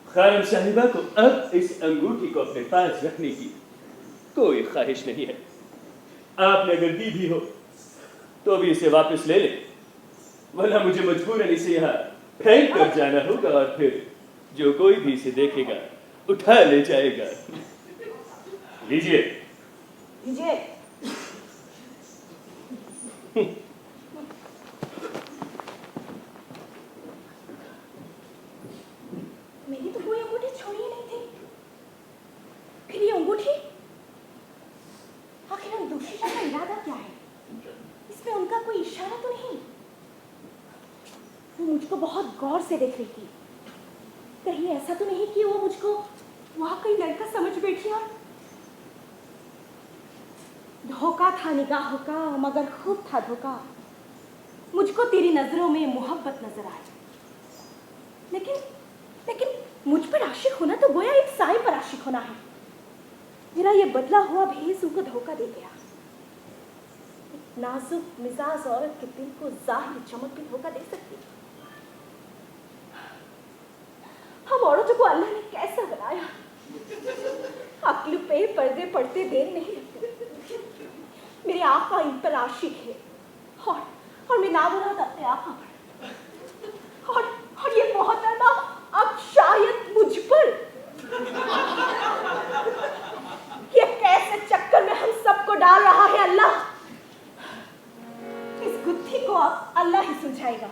खानम साहिबा को अब इस अंगूठी को अपने पास रखने की कोई ख्वाहिश नहीं है। आपने अगर दी भी हो तो अभी इसे वापस ले लें, वरना मुझे मजबूरन इसे यहाँ फेंक कर जाना होगा और फिर जो कोई भी इसे देखेगा उठा ले जाएगा। लीजिए। लीजिए। मेरी तो कोई अंगूठी छोड़ी ही नहीं थी, फिर ये अंगूठी। आखिर उन दुष्यंत का इरादा क्या है? इसमें उनका कोई इशारा तो नहीं? वो मुझको बहुत गौर से देख रही थी। कहीं ऐसा तो नहीं कि वो मुझको वहां कोई लड़का समझ बैठी और धोखा था निगाहों का, मगर खूब था धोखा। मुझको तेरी नजरों में मोहब्बत नजर आई, लेकिन मुझ पर आशिक होना तो गोया एक साए पर आशिक होना है। मेरा ये बदला हुआ भेस उनको धोखा दे गया। एक नाजुक मिजाज औरत के दिल को जाहिर चमक भी धोखा दे सकती है। हम औरतों को अल्लाह ने कैसा बनाया, अक्ल पे पर्दे पड़ते देर नहीं लगते। मेरे आका इन पर आशिक है और मैं नामुराद अपने आका पर, और ये मोहतरमा अब शायद मुझ पर। ये कैसे चक्कर में हम सबको डाल रहा है अल्लाह? इस गुत्थी को अब अल्लाह ही सुलझाएगा।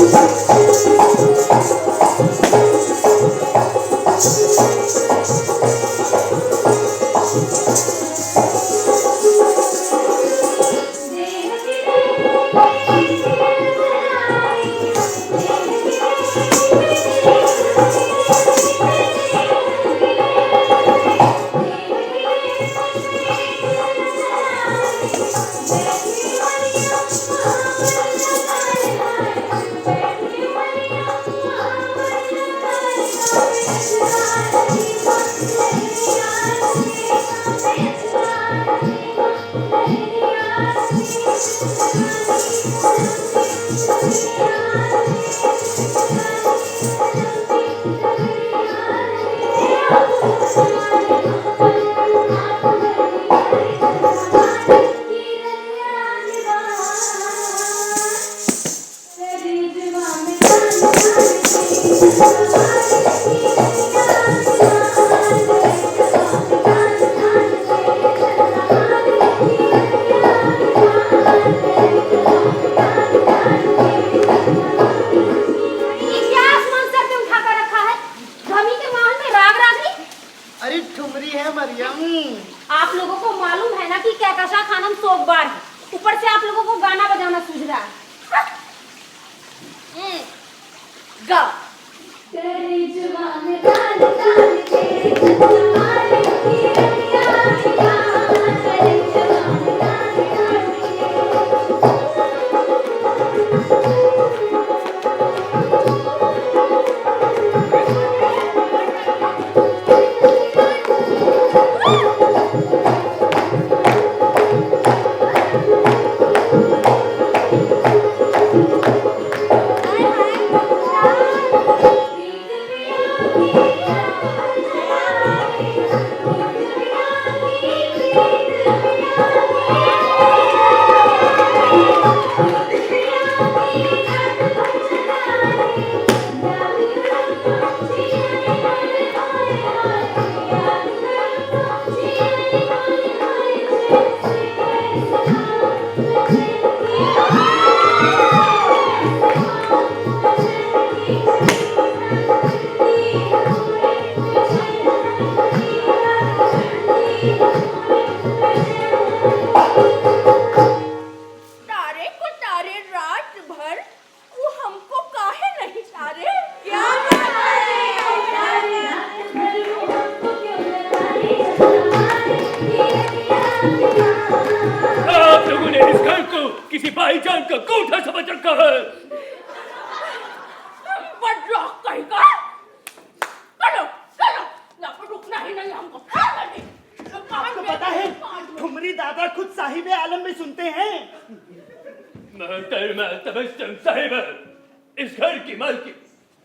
ये क्या आसमान सर पे उठा कर रखा है? गमी के माहौल में राग रागनी? अरे ठुमरी है मरियम। आप लोगों को मालूम है ना कि कहकशा खानम सोगवार है। ऊपर से आप लोगों को गाना बजाना सूझ रहा है। गाओ। तारे को तारे रात भर, वो हमको काहे नहीं तारे? क्या आप लोगों ने इस घर को किसी भाईजान का कोठा समझ रखा है। बदलाव कहेगा? चलो चलो, यहाँ पर रुकना ही नहीं हमको। आपको पता है ठुमरी दादा खुद साहिब आलम में सुनते हैं। मोहतरमा तबस्सुम साहिबा, इस घर की मालकिन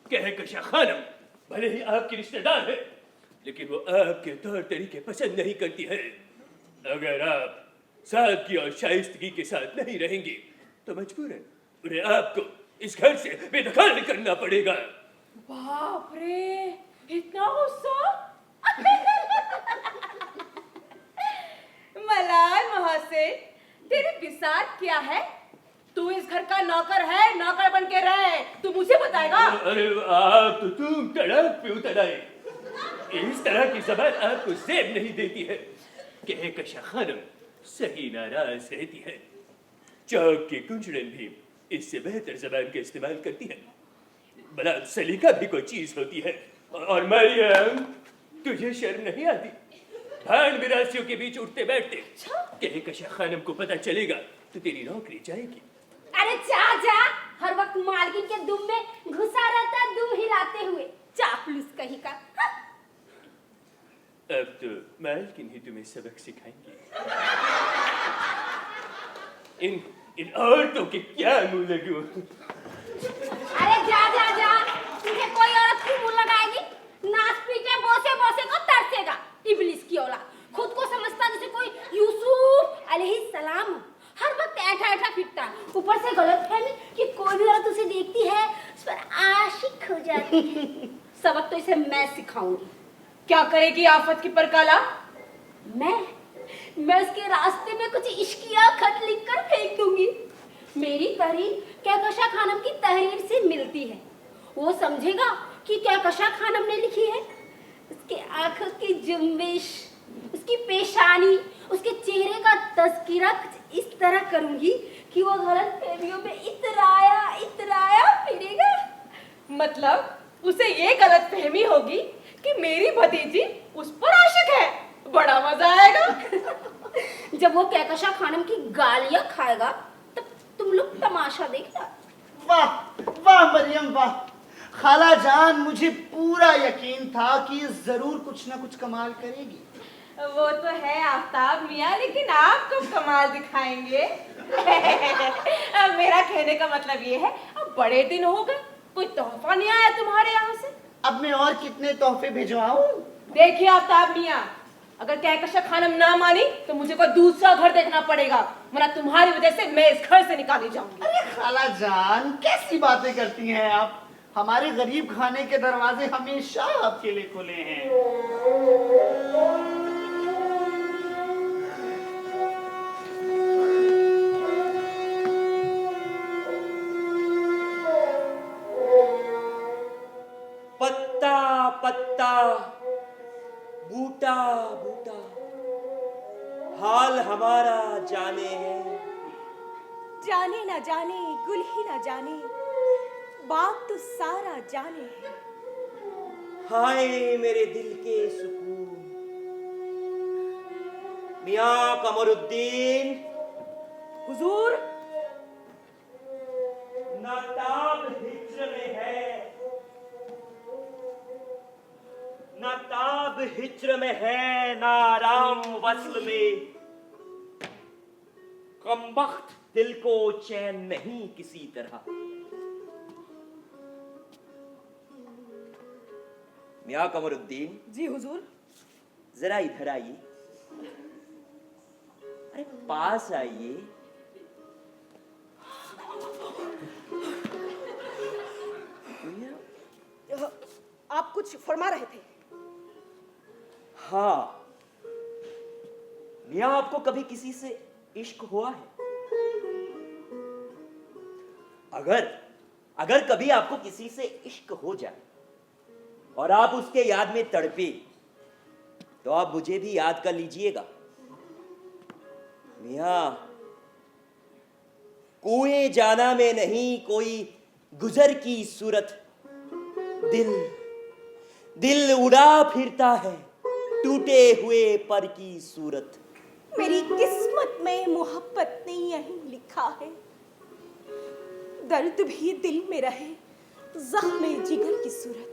कहकशा खानम भले ही आपकी रिश्तेदार है, लेकिन वो आपके तौर तरीके पसंद नहीं करती है। अगर आप सादगी और शाइस्तगी के साथ नहीं रहेंगे तो मजबूरन उन्हें आपको इस घर से बेदखल करना पड़ेगा। बाप रे, इतना गुस्सा? मलाल मोहसिन, तेरी बिसात क्या है? तू इस घर का नौकर है, नौकर बन के रहे। तू मुझे बताएगा? अरे आप तो तुम तड़प पे उतर आए। इस तरह की जबान आपको सेब नहीं देती है। कहकशा खानम सही नाराज रहती है। चौक की कुंजड़न भी इससे बेहतर जबान का इस्तेमाल करती है। भला सलीका भी कोई चीज होती है। और मरियम, तुझे शर्म नहीं आती? भांड मिरासियों के बीच उठते बैठते कहकशा खानम को पता चलेगा तो तेरी नौकरी जाएगी। अरे जा जा, हर वक्त मालकिन के दुम में घुसा रहता है, दुम हिलाते हुए। चापलूस कहीं का। हाँ? अब तो मालकिन ही तुम्हें सबक सिखाएंगी। इन औरतों के क्या मुंह लगूं? अरे जा जा जा, तुझे कोई औरत क्यों मुंह लगाएगी? नाच पीटे बोसे बोसे को तरसेगा। इब्लिस की औलाद, खुद को समझता जैसे कोई यूसुफ अलैहिस्सलाम। हर वक्त ऐठा ऐठा फिरता है। ऊपर से गलतफहमी कि कोई भी औरत उसे देखती है उस पर आशिक हो जाती है। सबक तो इसे मैं सिखाऊंगी। क्या करेगी आफत की परकाला? मैं उसके रास्ते में कुछ इश्किया खत लिखकर फेंक दूंगी। मेरी तहरीर कहकशा खानम की तहरीर से वो समझेगा कि क्या कशा खानम ने लिखी है। उसके आंखों की जुम्बिश, उसकी पेशानी, उसके चेहरे का तस्कीरा कुछ इस तरह करूंगी कि वो गलत फहमियों में इतराया फिरेगा। मतलब उसे ये गलत फहमी होगी कि मेरी भतीजी उस पर आशिक है। बड़ा मजा आएगा। जब वो कहकशा खानम की गालियां खाएगा तब तुम लोग तमाशा देखना। वाह वाह मरियम वाह। खाला जान, मुझे पूरा यकीन था कि ये जरूर कुछ ना कुछ कमाल करेगी। वो तो है आफ्ताब मियाँ, लेकिन आप कब कमाल दिखाएंगे? मेरा कहने का मतलब ये है, अब बड़े दिन हो गए, कोई तोहफा नहीं आया तुम्हारे यहाँ से। अब मैं और कितने तोहफे भिजवाऊं? देखिए आफ्ताब मियाँ, अगर कहकशा खानम ना मानी तो मुझे कोई दूसरा घर देखना पड़ेगा, वरना तुम्हारी वजह से मैं इस घर से निकाली जाऊंगी। अरे खाला जान, कैसी बातें करती हैं आप? हमारे गरीब खाने के दरवाजे हमेशा आपके लिए खुले हैं। पत्ता पत्ता, बूटा बूटा, हाल हमारा जाने है। जाने ना जाने, गुल ही ना जाने, बात तो सारा जाने है। हाय मेरे दिल के सुकून। मियां कमरुद्दीन। हुजूर, ना ताब हिज्र में है, ना ताब हिज्र में है, ना आराम वस्ल में। कमबख्त दिल को चैन नहीं किसी तरह। मियां कमरुद्दीन। जी हुजूर। जरा इधर आइए। अरे पास आइए। आप कुछ फरमा रहे थे? हाँ, मियां आपको कभी किसी से इश्क हुआ है? अगर कभी आपको किसी से इश्क हो जाए और आप उसके याद में तड़पे, तो आप मुझे भी याद कर लीजिएगा। मियां, कुएं जाना में नहीं कोई गुजर की सूरत, दिल उड़ा फिरता है टूटे हुए पर की सूरत। मेरी किस्मत में मोहब्बत ने यही लिखा है, दर्द भी दिल में रहे, जख्म जिगर की सूरत।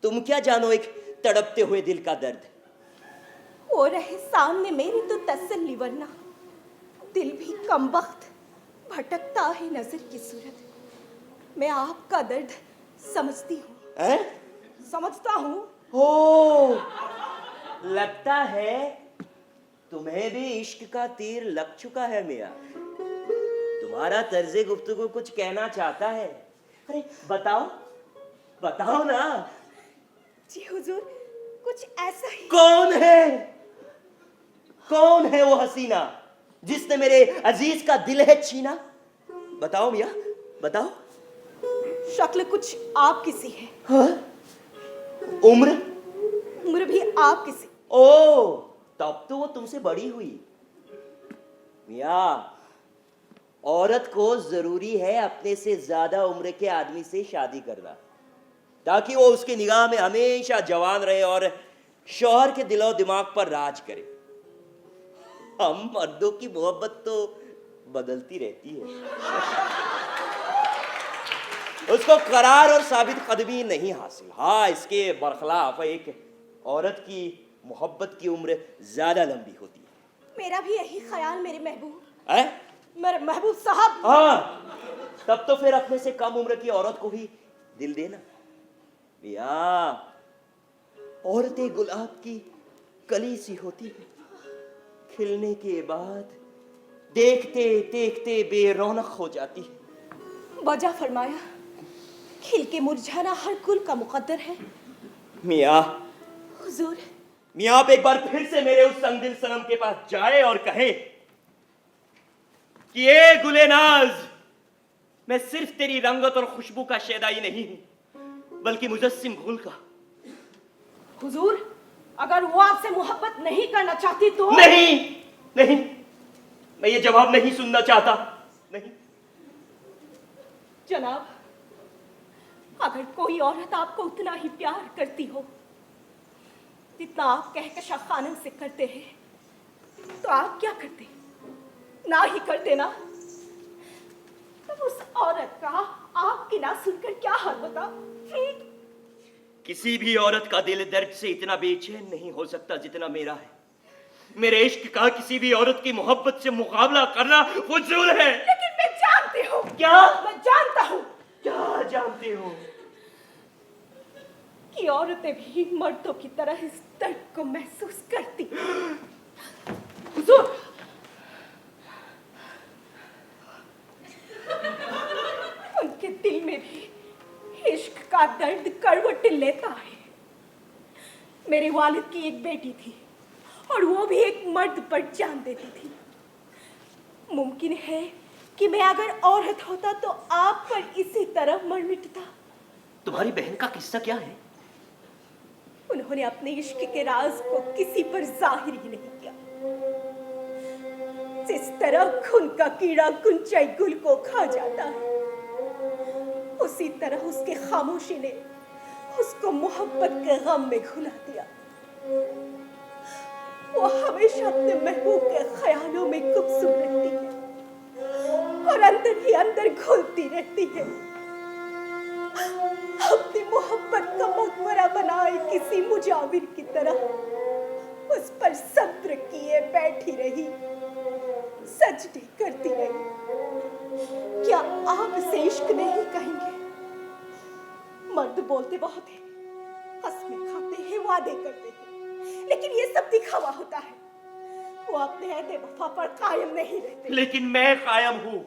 तुम क्या जानो एक तड़पते हुए दिल का दर्द। वो रहे सामने मेरी तो तसल्ली, वरना दिल भी कमबख्त भटकता है नजर की सूरत। मैं आपका दर्द समझती हूँ। समझता हूँ। हो, लगता है तुम्हें भी इश्क का तीर लग चुका है मियां। तुम्हारा तर्जे गुफ्तगू कुछ कहना चाहता है। अरे बताओ ना। जी हुजूर, कुछ ऐसा ही। कौन है वो हसीना जिसने मेरे अजीज का दिल है छीना? बताओ मियां, बताओ। शक्ल कुछ आपकी सी है। हाँ? उम्र भी आपकी सी। ओ, तब तो वो तुमसे बड़ी हुई। मियां, औरत को जरूरी है अपने से ज्यादा उम्र के आदमी से शादी करना, ताकि वो उसकी निगाह में हमेशा जवान रहे और शौहर के दिलो दिमाग पर राज करे। हम मर्दों की मोहब्बत तो बदलती रहती है। उसको करार और साबित कदमी नहीं हासिल। हाँ, इसके बरखलाफ एक औरत की मोहब्बत की उम्र ज्यादा लंबी होती है। मेरा भी यही ख्याल मेरे महबूब। मेरे महबूब साहब। हाँ, तब तो फिर अपने से कम उम्र की औरत को ही दिल देना। या औरतें गुलाब की कली सी होती है, खिलने के बाद देखते देखते बेरौनक हो जाती है। वजह फरमाया, खिल के मुरझाना हर गुल का मुकद्दर है। मियां, हुजूर, मियां आप एक बार फिर से मेरे उस संगदिल सनम के पास जाए और कहे कि ए गुलेनाज, मैं सिर्फ तेरी रंगत और खुशबू का शैदाई नहीं हूं, बल्कि मुजस्सिम गुल का। हुजूर, अगर वो आपसे मोहब्बत नहीं करना चाहती तो? नहीं नहीं, मैं ये जवाब नहीं सुनना चाहता। नहीं। जनाब, अगर कोई औरत आपको उतना ही प्यार करती हो जितना आप कहकशा खानम से करते हैं, तो आप क्या करते? ना ही करते ना? तब उस औरत का आपकी ना सुनकर क्या हाल होता? किसी भी औरत का दिल दर्द से इतना बेचैन नहीं हो सकता जितना मेरा है। मेरे इश्क का किसी भी औरत की मोहब्बत से मुकाबला करना फुजूल है। लेकिन मैं जानती हूँ। क्या? मैं जानता हूँ। क्या जानते हो? कि औरतें भी मर्दों की तरह इस दर्द को महसूस करती। हुजूर, उनके दिल में भी इश्क का दर्द करवट लेता है। मेरे वालिद की एक बेटी थी और वो भी एक मर्द पर जान देती थी। मुमकिन है कि मैं अगर औरत होता तो आप पर इसी तरह मर मिटता। तुम्हारी बहन का किस्सा क्या है? उन्होंने अपने इश्क के राज को किसी पर जाहिर ही नहीं किया। जिस तरह खून का कीड़ा गुंचाई गुल को खा जाता है, उसी तरह उसके खामोशी ने उसको मोहब्बत के गम में घुला दिया। वो हमेशा अपने महबूब के ख्यालों में गुमसुम रहती है और अंदर ही अंदर घुलती रहती है। अपनी मोहब्बत का मकबरा बनाए किसी मुजाविर की तरह उस पर सब्र किए बैठी रही, सजदे करती रही। क्या आप इसे इश्क नहीं कहेंगे? मर्द बोलते बहुत है, कसमें खाते हैं, वादे करते हैं, लेकिन ये सब दिखावा होता है। वो अपने अहद वफा पर कायम नहीं रहते। लेकिन मैं कायम हूं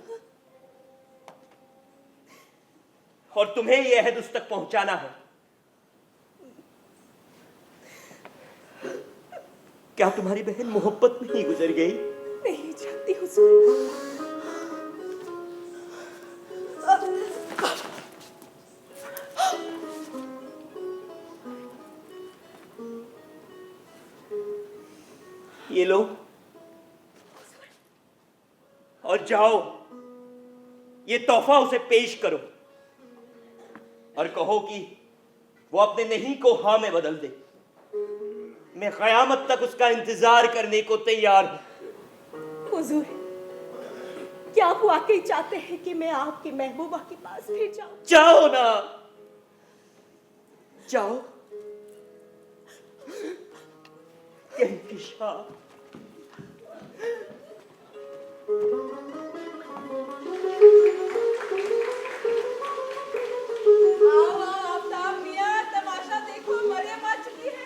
और तुम्हें ये अहद उस तक पहुंचाना है। क्या तुम्हारी बहन मोहब्बत में ही गुजर गई? नहीं जानती हुजूर। ये लो और जाओ, ये तोहफा उसे पेश करो और कहो कि वो अपने नहीं को हाँ में बदल दे। मैं क़यामत तक उसका इंतजार करने को तैयार हूं। हुजूर, क्या आप वाकई चाहते हैं कि मैं आपकी महबूबा के पास फिर जाऊं? जाओ ना, जाओ। कहकशा आफ्ताब मियां, तमाशा देखो, मरियम आ चुकी है।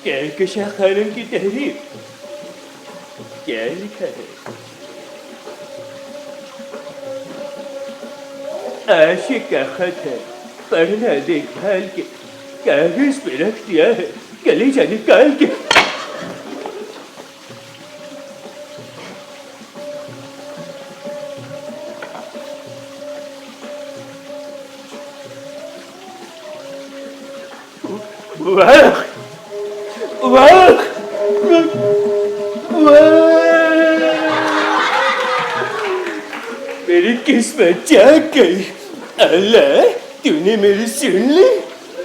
कहकशा खानम की तहरीर क्या लिखा है? आशिक का खत है, पढ़ना देखभाल के, कागज पे रख दिया है, कलेजा निकाल के। वाह वाह मेरी किस्मत जाग गई। अल्लाह, तूने मेरी सुन ली।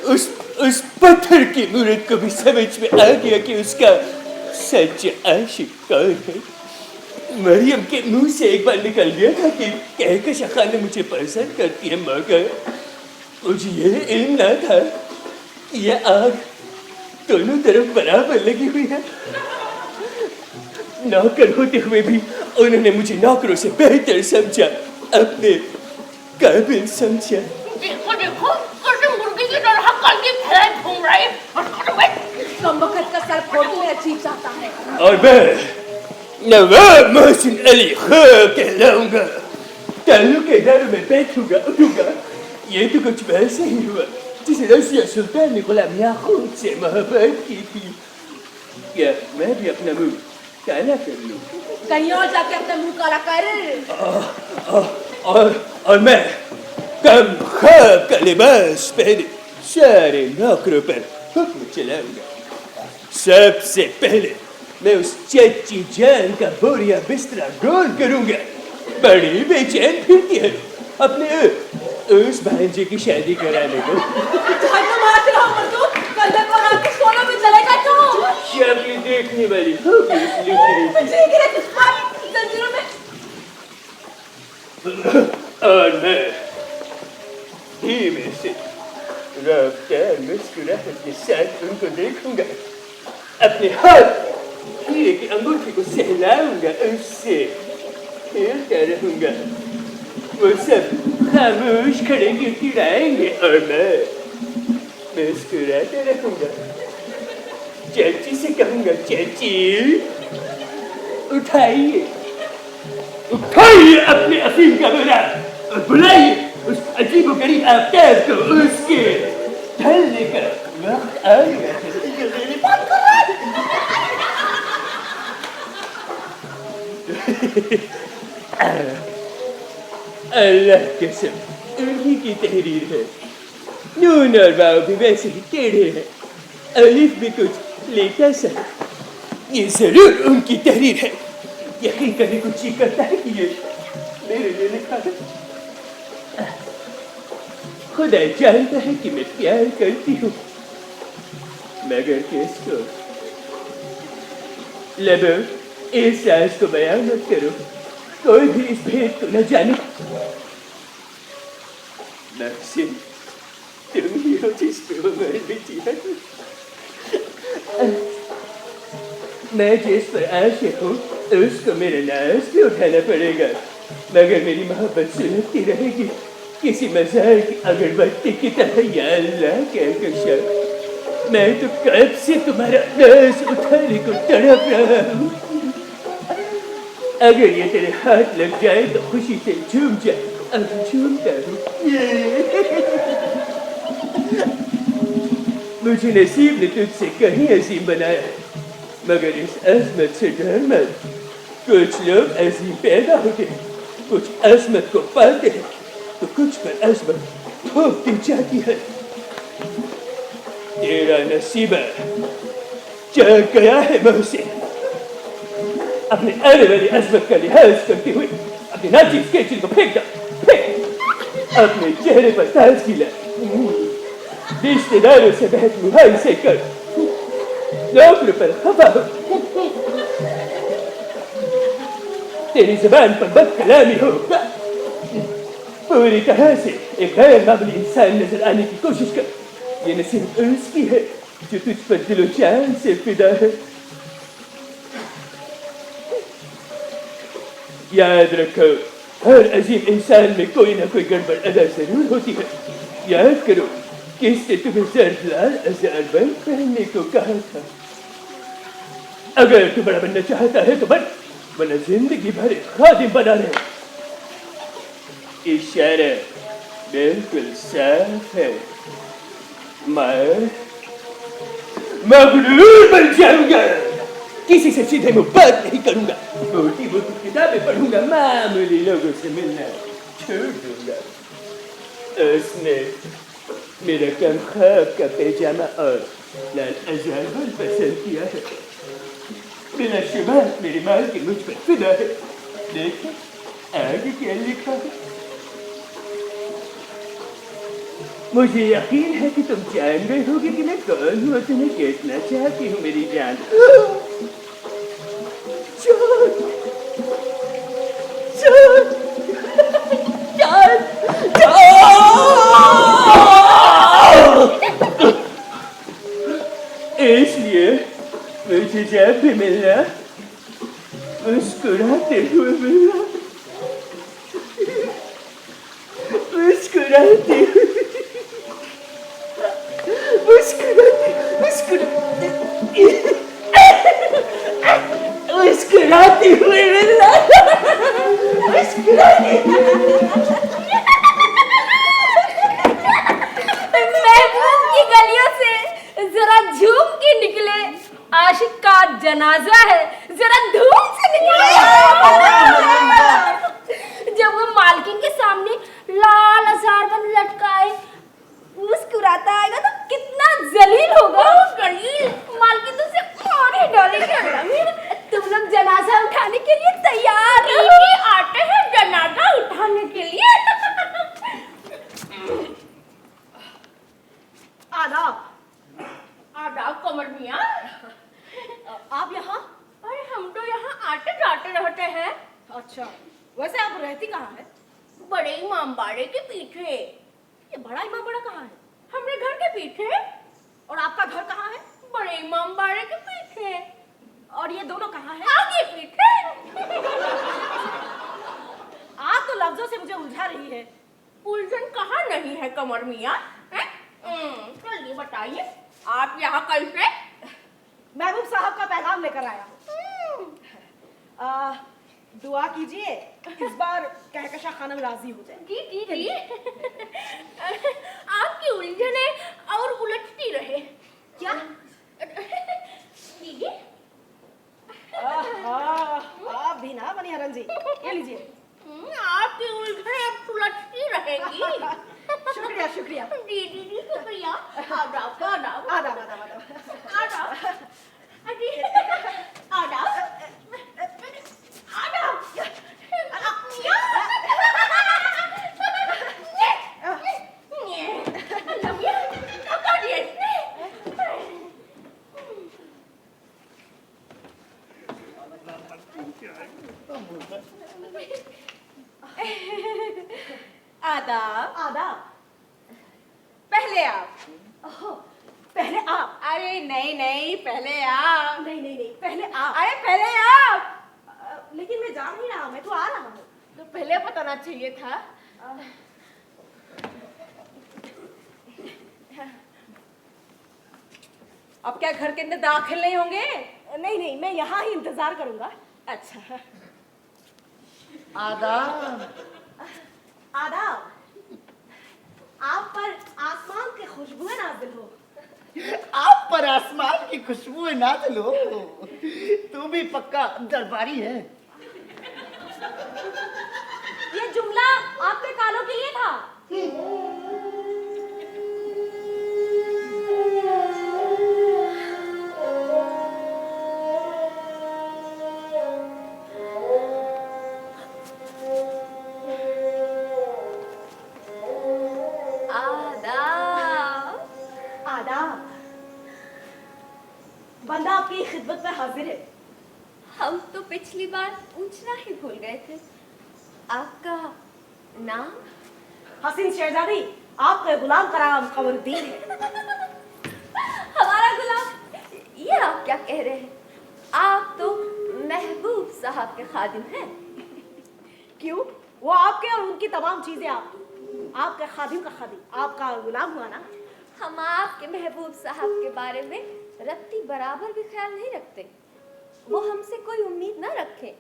उस पत्थर की मूरत को भी समझ में आ गया कि उसका सच्चा आशिक कौन है। मरियम के मुंह से एक बार निकल गया था कि कहकशा खानम मुझे पसंद करती है, मगर मुझे ये इल्म ना था कि ये आग दोनों तरफ बराबर लगी हुई है। नौकर होते हुए भी उन्होंने मुझे नौकरों से बेहतर समझा, अपने काबिल समझा। देखो देखो, मुर्गी की तरह चीख चाहता है। और मैं नवाब मोहसिन अली खां कहलाऊंगा। तालू के दारू में बैठूंगा उठूंगा। ये तो कुछ वैसे ही हुआ जिसे रसिया सुल्तान ने गुलाम याकूब से मोहब्बत की थी। क्या मैं भी अपना मुंह काला कर लूं? कहीं और जाके अपना मुंह काला कर। और मैं कम ख्वाब का लिबास पहने सारे नौकरों पर हुक्म चलाऊंगा। सबसे पहले मैं उस चच्ची जान का बोरिया बिस्तरा गोल करूंगा। बड़ी बेचैन फिरती है अपने उस भांजे की शादी कराने को। शादी देखने वाली होगी इस लुटेरे की। और मैं धीमे से रफ्तार मुस्कुराहट के साथ उनको देखूंगा। अपने हाथ हीरे की अंगूठी को सहलाऊंगा। उससे खेलता रहूंगा। वो सब खामोश खड़े गिड़गिड़ाएंगे और मैं मुस्कुराता रहूंगा। चाची से कहूंगा, चाची उठाइए अपने अफीम का बोरा और बुलाइए उस अजीबोगरीब आफ्ताब को। उसके ढलने का वक्त आ गया है। अल्लाह कसम उन्हीं की तहरीर है। नून और वाव भी वैसे ही टेढ़े हैं। अलिफ भी कुछ लेटा सा। ये जरूर उनकी तहरीर है। यकीन करने को जी करता है कि ये मेरे लिए लिखा है। खुदा जानता है कि मैं प्यार करती हूँ, मगर किसको? लबो इस साज को बयान मत करो। कोई भी इस भेद को न जाने। नक्सिन, तुम ही हो जिस पे वो मर मिटी है। मैं जिस पर आशिक हूँ उसको मेरे नाज भी उठाना पड़ेगा, मगर मेरी मोहब्बत सुलगती रहेगी किसी मज़ार की अगरबत्ती की तरह। या अल्लाह कहकशा, मैं तो कब से तुम्हारा नाज उठाने को तड़प रहा हूँ। अगर ये तेरे हाथ लग जाए तो खुशी से झूम जाए। अब झूमता हूँ। मुझे नसीब ने तुझसे कहीं अजीम बनाया है, मगर इस अजमत से डर मत। कुछ लोग अजीम पैदा होते हैं, कुछ अजमत को पाते हैं, तो कुछ पर अजमत थोप दी जाती है। तेरा नसीबा चल गया है मोहसिन। अपने आने वाली अजमत का लिहाज करते हुए अपने नाची स्केचिंग को फेंक दो। अपने चेहरे पर ताजगी ला। रिश्तेदारों से बहस मुहाइसे कर। नौकरों पर खफा हो। तेरी जुबान पर बदकलामी हो। पूरी तरह से एक गैर मामूली इंसान नजर आने की कोशिश कर। ये नसीब उसकी है जो तुझ पर दिलो जान से फिदा है। याद रखो, हर अजीम इंसान में कोई ना कोई गड़बड़ अदा जरूर होती है। याद करो किसने तुम्हें जर्दलाल अज़हर बन पहनने को कहा था। अगर तू बड़ा बनना चाहता है तो बन, वरना जिंदगी भर खादिम बना रहे। इशारा बिल्कुल साफ है। मैं मगरूर बन जाऊंगा। किसी से सीधे मुंह बात नहीं करूंगा। मोटी मोटी किताबें पढ़ूंगा। मामूली लोगों से मिलना छोड़ दूंगा। उसने मेरा कम ख्वाब का पैजामा और लाल अज़हर पसंद किया है। बिना शुबह मेरी माल की मुझ पर फिदा है। देखो आगे क्या लिखा है। मुझे यकीन है कि तुम जान गए होगे कि मैं कौन हूँ, तुम्हें कितना चाहती हूँ मेरी जान। इसलिए मुझे जब भी मिलना मुस्कुराते हुए मिलना। मुस्कुराते मुस्कुराते मुस्कुराते जरा झूम के निकले, आशिक का जनाजा है, जरा धूम से निकले। जब वो मालकिन के सामने लाल हजारबंद लटकाए मुस्कुराता आएगा तो कितना जलील होगा वो जलील। मालकिन तो उसे मारे डालेगी। तुम लोग जनाजा उठाने के लिए तैयार आते हैं जनाजा उठाने के लिए। आदाब। आदाब कमर मियाँ। आप यहाँ? अरे हम तो यहाँ आते जाते रहते हैं। अच्छा, वैसे आप रहती कहाँ है? बड़े इमामबाड़े के पीछे। ये बड़ा इमामबाड़ा कहाँ है? हमरे घर के पीछे। और आपका घर कहाँ है? बड़े इमामबाड़े के पीछे। और ये दोनों कहाँ है? आगे पीछे। आप तो लफ्जों से मुझे उलझा रही है। उलझन कहाँ नहीं है कमर मियाँ? चलिए बताइए आप यहाँ कैसे? महबूब साहब का पैगाम लेकर आया हूँ। दुआ कीजिए इस बार कहकशा खानम राजी हो जाए। जी जी जी। आपकी उलझने और उलझती रहे। क्या? दीदी आप भी ना मणिहरन जी, ये लीजिए। आपकी उलझने अब सुलझती रहेगी। शुक्रिया शुक्रिया। जी जी जी शुक्रिया। आदाब आदाब आदाब आदाब आदाब। आदाब। अजी आदाब आदाब। आदाब आदाब। पहले आप। पहले आप? अरे नहीं नहीं, पहले आप। नहीं नहीं नहीं, पहले आप। अरे पहले आप। लेकिन मैं जा नहीं रहा, मैं तो आ रहा हूँ। तो पहले बताना चाहिए था। अब क्या घर के अंदर दाखिल नहीं होंगे? नहीं नहीं, मैं यहाँ ही इंतजार करूंगा। अच्छा। आदाब। आदाब। आप पर आसमान की खुशबू नाजिल हो। आप पर आसमान की खुशबू नाजिल हो। तू भी पक्का दरबारी है। ये जुमला आपके कानों के लिए था। बंदा आपकी खिदमत में हाजिर है। हम तो पिछली बार पूछना ही भूल गए थे। आपका नाम? हसीन शहजादी, आपका गुलाम का नाम कमरुद्दीन है। हमारा गुलाम? ये आप क्या कह रहे हैं? आप तो महबूब साहब के खादिम हैं। क्यों? वो आपके और उनकी तमाम चीजें आपकी। आपका खादिम का खादिम, आपका गुलाम हुआ ना। हम आपके महबूब साहब के बारे में रत्ती बराबर भी ख्याल नहीं रखते। वो हमसे कोई उम्मीद ना रखें।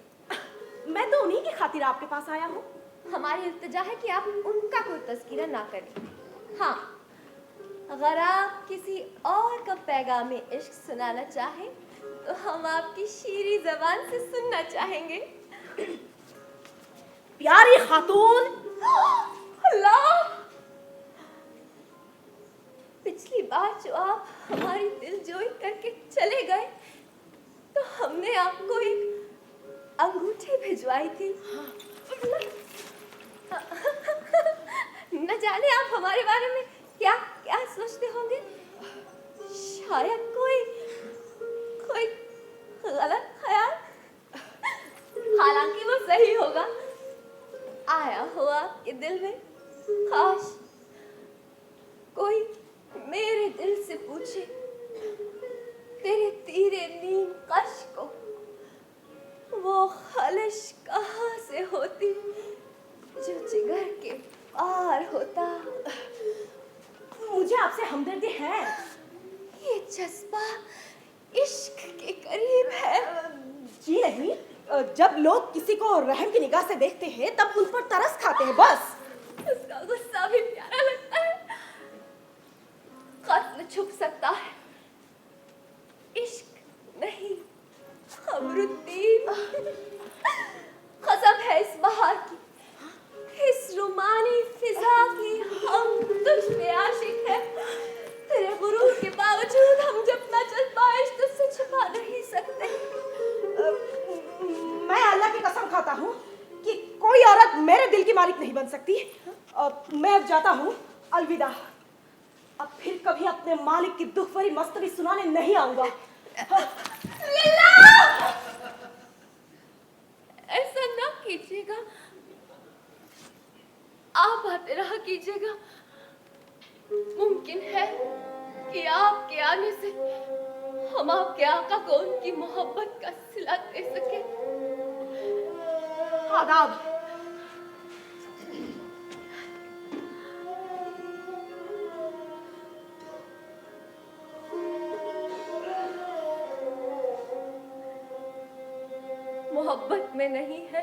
मैं तो उन्हीं की खातिर आपके पास आया हूँ। हमारी इल्तिजा है कि आप उनका कोई तज़किरा ना करें। हाँ, अगर आप किसी और का पैगाम इश्क सुनाना चाहें तो हम आपकी शीरी जबान से सुनना चाहेंगे। प्यारी खातून। अल्लाह, पिछली बार जो आप हमारी दिलजोई करके चले गए तो हमने आपको एक अंगूठी भिजवाई थी। न जाने आप हमारे बारे में क्या क्या सोचते होंगे। शायद कोई गलत ख्याल, हालांकि वो सही होगा। आया हो आपके दिल में, काश कोई मेरे दिल से पूछे तेरे तीरे नीम कश को वो खलिश कहाँ से होती जो जिगर के पार होता। मुझे आपसे हमदर्दी है। ये जज्बा इश्क के करीब है। जी नहीं, जब लोग किसी को रहम की निगाह से देखते हैं तब उन पर तरस खाते हैं, बस। उसका गुस्सा भी प्यारा लगता है। खत में छुप सकता है मालिक नहीं बन सकती। मैं अब जाता हूँ, अलविदा। अब फिर कभी अपने मालिक की दुख भरी मस्तबी सुनाने नहीं आऊंगा। ऐसा ना कीजिएगा, आप आते रहा कीजिएगा। मुमकिन है कि आपके आने से हम आपके आका को उनकी मोहब्बत का सिला दे सके। आदाब। मोहब्बत में नहीं है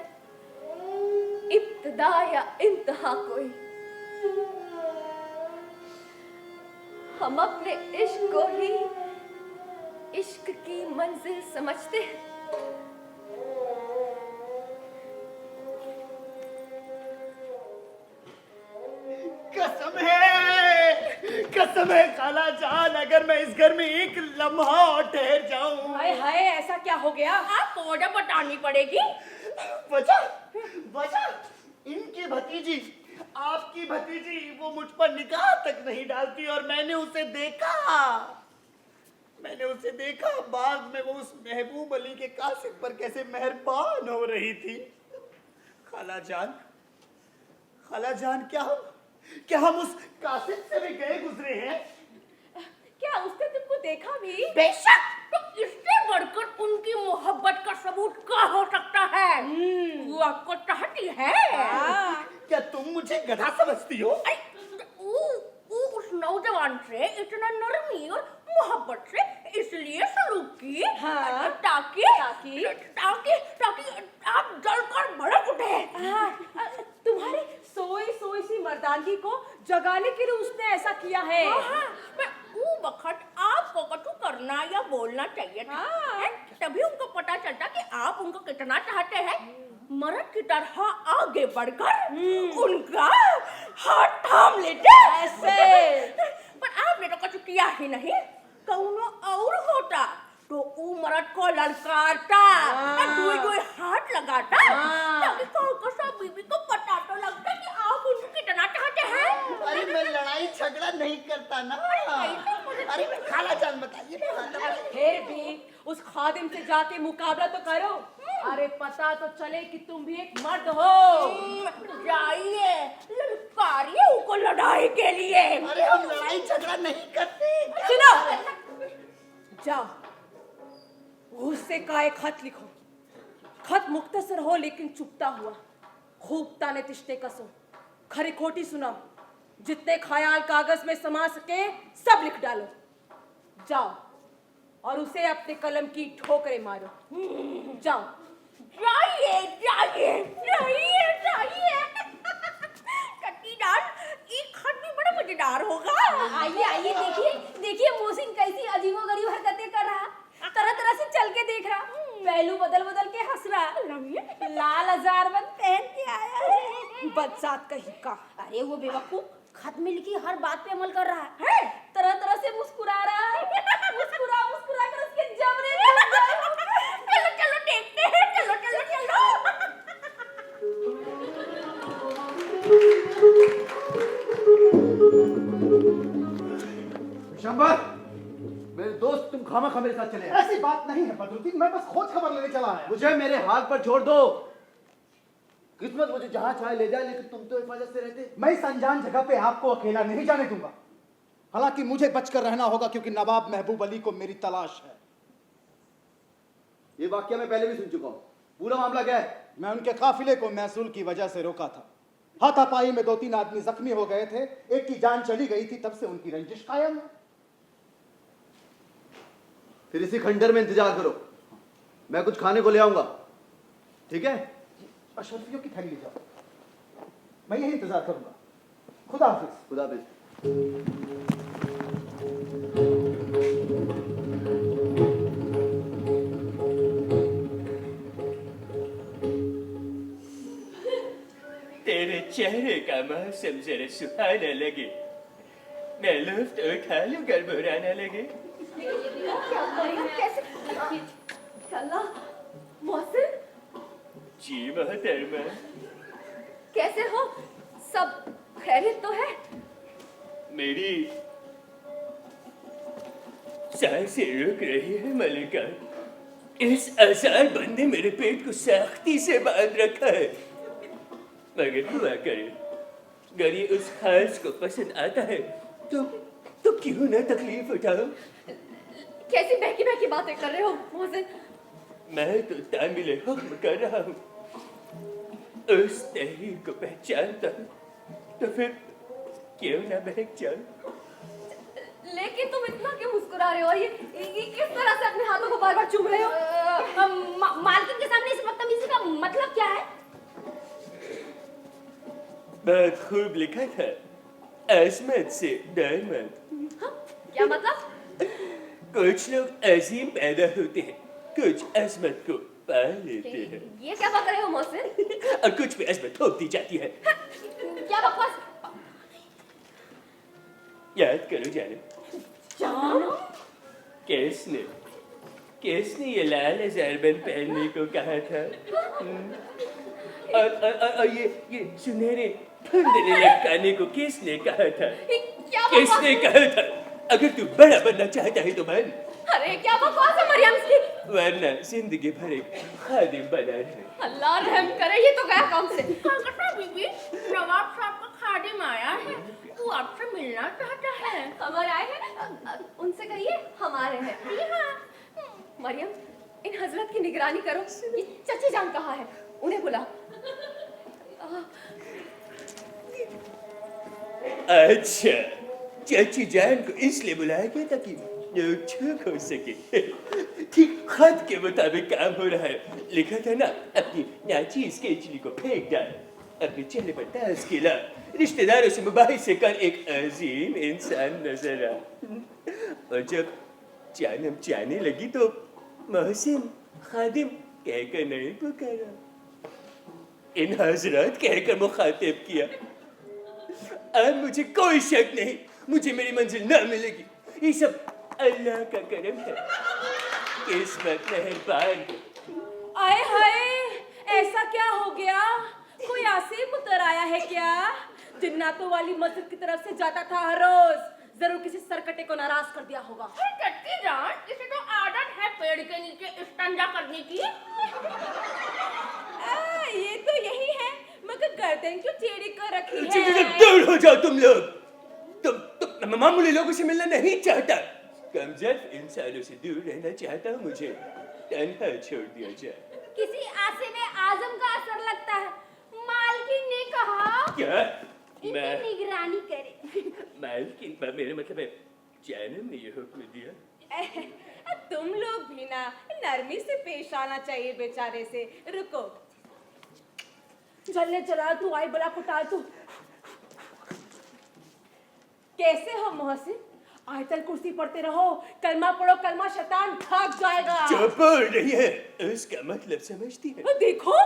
इब्तिदा या इंतहा कोई। हम अपने इश्क को ही इश्क की मंजिल समझते हैं। कसम है खाला जान, अगर मैं इस घर में एक लम्हा और ठहर जाऊं। हाय हाय, ऐसा क्या हो गया? आपको वजह बतानी पड़ेगी। वजह इनकी भतीजी, आपकी भतीजी, वो मुझ पर निगाह तक नहीं डालती। और मैंने उसे देखा बाग में, वो उस महबूब अली के कासिद पर कैसे मेहरबान हो रही थी। खाला जान, क्या हम उस कासिद से भी गए गुजरे हैं? क्या उसने तुमको देखा भी? बेशक, तो इससे बढ़कर उनकी मोहब्बत का सबूत क्या हो सकता है? वो आपको चाहती है। क्या तुम मुझे गधा समझती हो? उस नौजवान से इतना नरमी और मोहब्बत से इसलिए सलूक की ताकि आप जलकर भड़क उठे। तुम्हारी सोई सोई सी मर्दानगी को जगाने के लिए उसने ऐसा किया है। वो वक्त आपको कछु करना या बोलना चाहिए था। तभी उनको पता चलता कि आप उनको कितना चाहते हैं। मर्द की तरह आगे बढ़कर उनका हाथ थाम लेते ऐसे। पर आपने तो कुछ किया ही नहीं। कौनो और होता तो वो मर्द को ललकारता, दुई हाथ लगाता, ताकि कौकसा बीबी को पता तो लगता कि आप उनको कितना चाहते हैं। अरे मैं लड़ाई झगड़ा नहीं करता ना। अरे मैं खाला जान, बताइए। फिर भी उस खादिम से जाके मुकाबला तो करो। अरे पता तो चले कि तुम भी एक मर्द हो। जाइए, ललकारिए उनको लड़ाई के लिए। अरे हम लड़ाई झगड़ा नहीं करते। सुनो, जाओ गुस्से का एक खत लिखो। खत मुख्तसर हो लेकिन चुपता हुआ। खूब ताने तिश्ते कसो, खरी खोटी सुनाओ। जितने ख्याल कागज में समा सके सब लिख डालो। जाओ और उसे अपने कलम की ठोकरें मारो। जाओ। जाइए। ये खत भी बड़ा मजेदार होगा। आइए देखिए मोहसिन कैसी अजीबोगरीब हरकतें कर रहा। तरह तरह से चल के देख रहा, पहलू बदल के हंस रहा। लाल हजारबंद पहन के आया है। बदसात कहीं का। अरे वो बेवकूफ खत में लिखी हर बात पे अमल कर रहा है। तरह तरह से मुस्कुरा रहा है। मुस्कुरा कर उसके जबरे में लग गए। चलो देखते हैं। चलो। शंबर, मेरे दोस्त, तुम खामा मेरे साथ चले। ऐसी बात नहीं है बदरुद्दीन, मैं बस खोज खबर लेने चला आया। मुझे मेरे हाथ पर छोड़ दो। किस्मत मुझे जहां चाहे ले जाए, लेकिन तुम तो हिफाजत से रहते। मैं इस अनजान जगह पे आपको अकेला नहीं जाने दूंगा। हालांकि मुझे बचकर रहना होगा क्योंकि नवाब महबूब अली को मेरी तलाश है। ये वाकया मैं पहले भी सुन चुका हूँ। पूरा मामला क्या है? मैं उनके काफिले को महसूल की वजह से रोका था। हाथापाई में 2-3 आदमी जख्मी हो गए थे, एक की जान चली गई थी, तब से उनकी रंजिश कायम है। फिर इसी खंडर में इंतजार करो, मैं कुछ खाने को ले आऊंगा। ठीक है? अशरफियों की थैली ले जाओ, मैं यही इंतजार करूंगा। खुदा हाफिज। खुदा हाफिज। तेरे चेहरे का मौसम जरा सुहाना लगे, मैं लुफ्त उठा लूं गड़बड़ाना लगे। मोहसिन, जी मोहतरमा। कैसे हो? सब खैरियत तो है? मेरी सांसें रुक रही है मलिका। इस आसार बंद ने मेरे पेट को सख्ती से बांध रखा है। मगर हुआ करे, अगर ये उस खास को पसंद आता है तो क्यों ना तकलीफ उठाओ। कैसी बहकी बहकी बातें कर रहे हो मोहसिन? मैं तो तामिल हुक्म कर रहा हूँ। उस तहरीर को पहचानता हूँ तो फिर क्यों ना बहक जाऊं। लेकिन तुम इतना क्यों मुस्कुरा रहे हो? ये किस तरह से अपने हाथों को बार बार चूम रहे हो? मालकिन के सामने इस बदतमीजी का मतलब क्या है? बहुत खूब लिखा था, अजमत से डर मत। क्या मतलब? कुछ लोग अजीम पैदा होते हैं, कुछ अजमत को पा लेते हैं ये क्या बक रहे हो मोहसिन? और कुछ पे अजमत थोप दी जाती है। क्या बकवास? याद करो जाने, जानो? किसने ये लाल अजरबन पहनने को कहा था? और ये सुनहरे फंदे लटकाने को किसने कहा था? क्या बकवास? किसने कहा था अगर तू बड़ा बनना चाहता है तो बन, अरे क्या बकवास है मरियम की? वरना जिंदगी भर एक खादिम बना रहे। अल्लाह रहम करे, ये तो गया काम से। कलकत्ता बीबी, नवाब साहब का खादिम आया है, वो आपसे मिलना चाहता है। हमारे आए हैं? उनसे कहिए हमारे हैं। जी हाँ। मरियम, इन हजरत की निगरानी करो। ये चची जान कहाँ है? उन्हें बुला। अच्छा, चाची जान को इसलिए बुलाया गया ताकि लोग चूक हो सके। ठीक खत के मुताबिक काम हो रहा है। लिखा था ना, अपनी नाचीज केचली को फेंक डाल, अपने चेहरे पर ताज खिला, रिश्तेदारों से मुबाहिसे कर एक अजीम इंसान नजर आ। और जब जानम जाने लगी तो मोहसिन खादिम कहकर नहीं पुकारा, इन हजरत कहकर मुखातिब किया। अब मुझे कोई शक नहीं, मुझे मेरी मंजिल न मिलेगी। ये सब अल्लाह का करम है, किस्मत मेहरबान। आए हाय, ऐसा क्या हो गया? कोई आसिफ उतर आया है क्या? जिन्नातों वाली मस्जिद की तरफ से जाता था हर रोज, जरूर किसी सरकटे को नाराज कर दिया होगा। चची जान, इसे तो आदत है पेड़ के नीचे इस्तिंजा करने की। ये तो यही है, मगर गर्दन क्यों टेढ़ी कर रखी है? दूर हो जाओ तुम लोग। तुम मामूली लोगों से मिलना नहीं चाहता, कमजोर इंसानों से दूर रहना चाहता हूँ। मुझे तन्हा छोड़ दिया जाए। किसी आसे में आजम का असर लगता है। मालकिन ने कहा क्या? इनकी मैं निगरानी करे। मालकिन, मेरा मतलब है जानम ने ये हुक्म दिया। तुम लोग भी ना नरमी से पेश आना चाहिए बेचारे से। रुको, चलने चला तू, आई बला कुटाल तू। कैसे हो मोहसिन? आयतल कुर्सी पढ़ते रहो, कलमा पढ़ो, कलमा शैतान भाग जाएगा। जो बोल रही है उसका मतलब समझती है? देखो,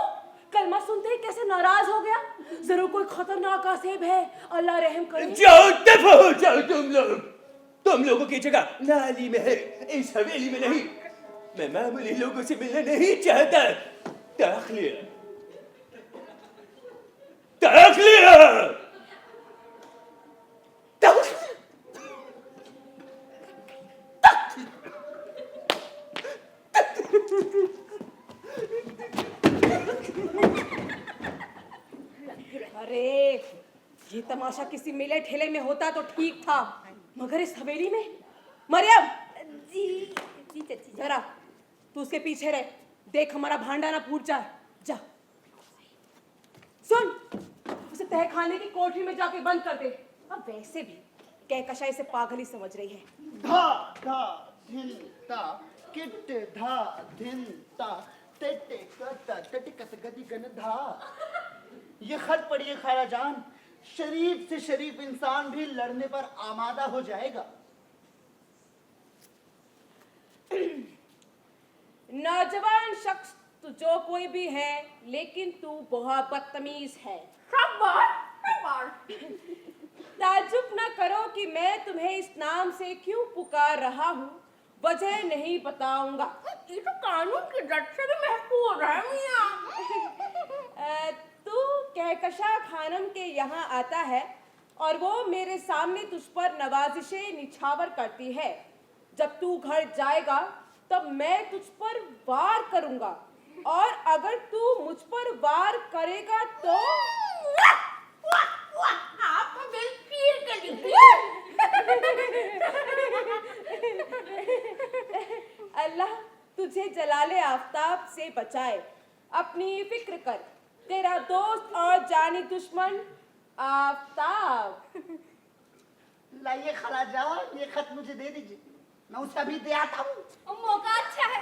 कलमा सुनते ही कैसे नाराज हो गया। जरूर कोई खतरनाक आसेब है, अल्लाह रहम करे। जाओ, दफा हो जाओ तुम लोग। तुम लोगों की जगह नाली में है, इस हवेली में नहीं। मैं मामूली लोगों से मिलना नहीं चाहता। दाखिलिया, दाखिलिया, अरे ये तमाशा किसी मेले ठेले में होता तो ठीक था, मगर इस हवेली में। मरियम, जी जी चची जान। जरा तू उसके पीछे रह, देख हमारा भांडा ना फूट जाए। जा, सुन, उसे तहखाने की कोठरी में जाके बंद कर दे। अब वैसे भी कहकशा इसे पागल ही समझ रही है। धा धा धिन ता किट धा धिन ता टेटे कता टटे कत गति गन धा। ये खत पढ़िए खाला जान, शरीफ से शरीफ इंसान भी लड़ने पर आमादा हो जाएगा। नौजवान शख्स तू जो कोई भी है, लेकिन तू बहुत बदतमीज है। ताज्जुब न करो कि मैं तुम्हें इस नाम से क्यों पुकार रहा हूँ, वजह नहीं बताऊंगा। ये तो कानून की जद से भी महफूज है मियां। तू कहकशा खानम के यहाँ आता है और वो मेरे सामने तुझ पर नवाजिशें निछावर करती है। जब तू घर जाएगा तब मैं तुझ पर वार करूंगा और अगर तू मुझ पर वार करेगा तो आप दिल पीर कर दीजिए। अल्लाह तुझे जलाले आफताब से बचाए। अपनी फिक्र कर, तेरा दोस्त और जानी दुश्मन आफताब। लाइए खालाजान, ये खत मुझे दे दीजिए, मैं उसे अभी दे आता हूँ। मौका अच्छा है,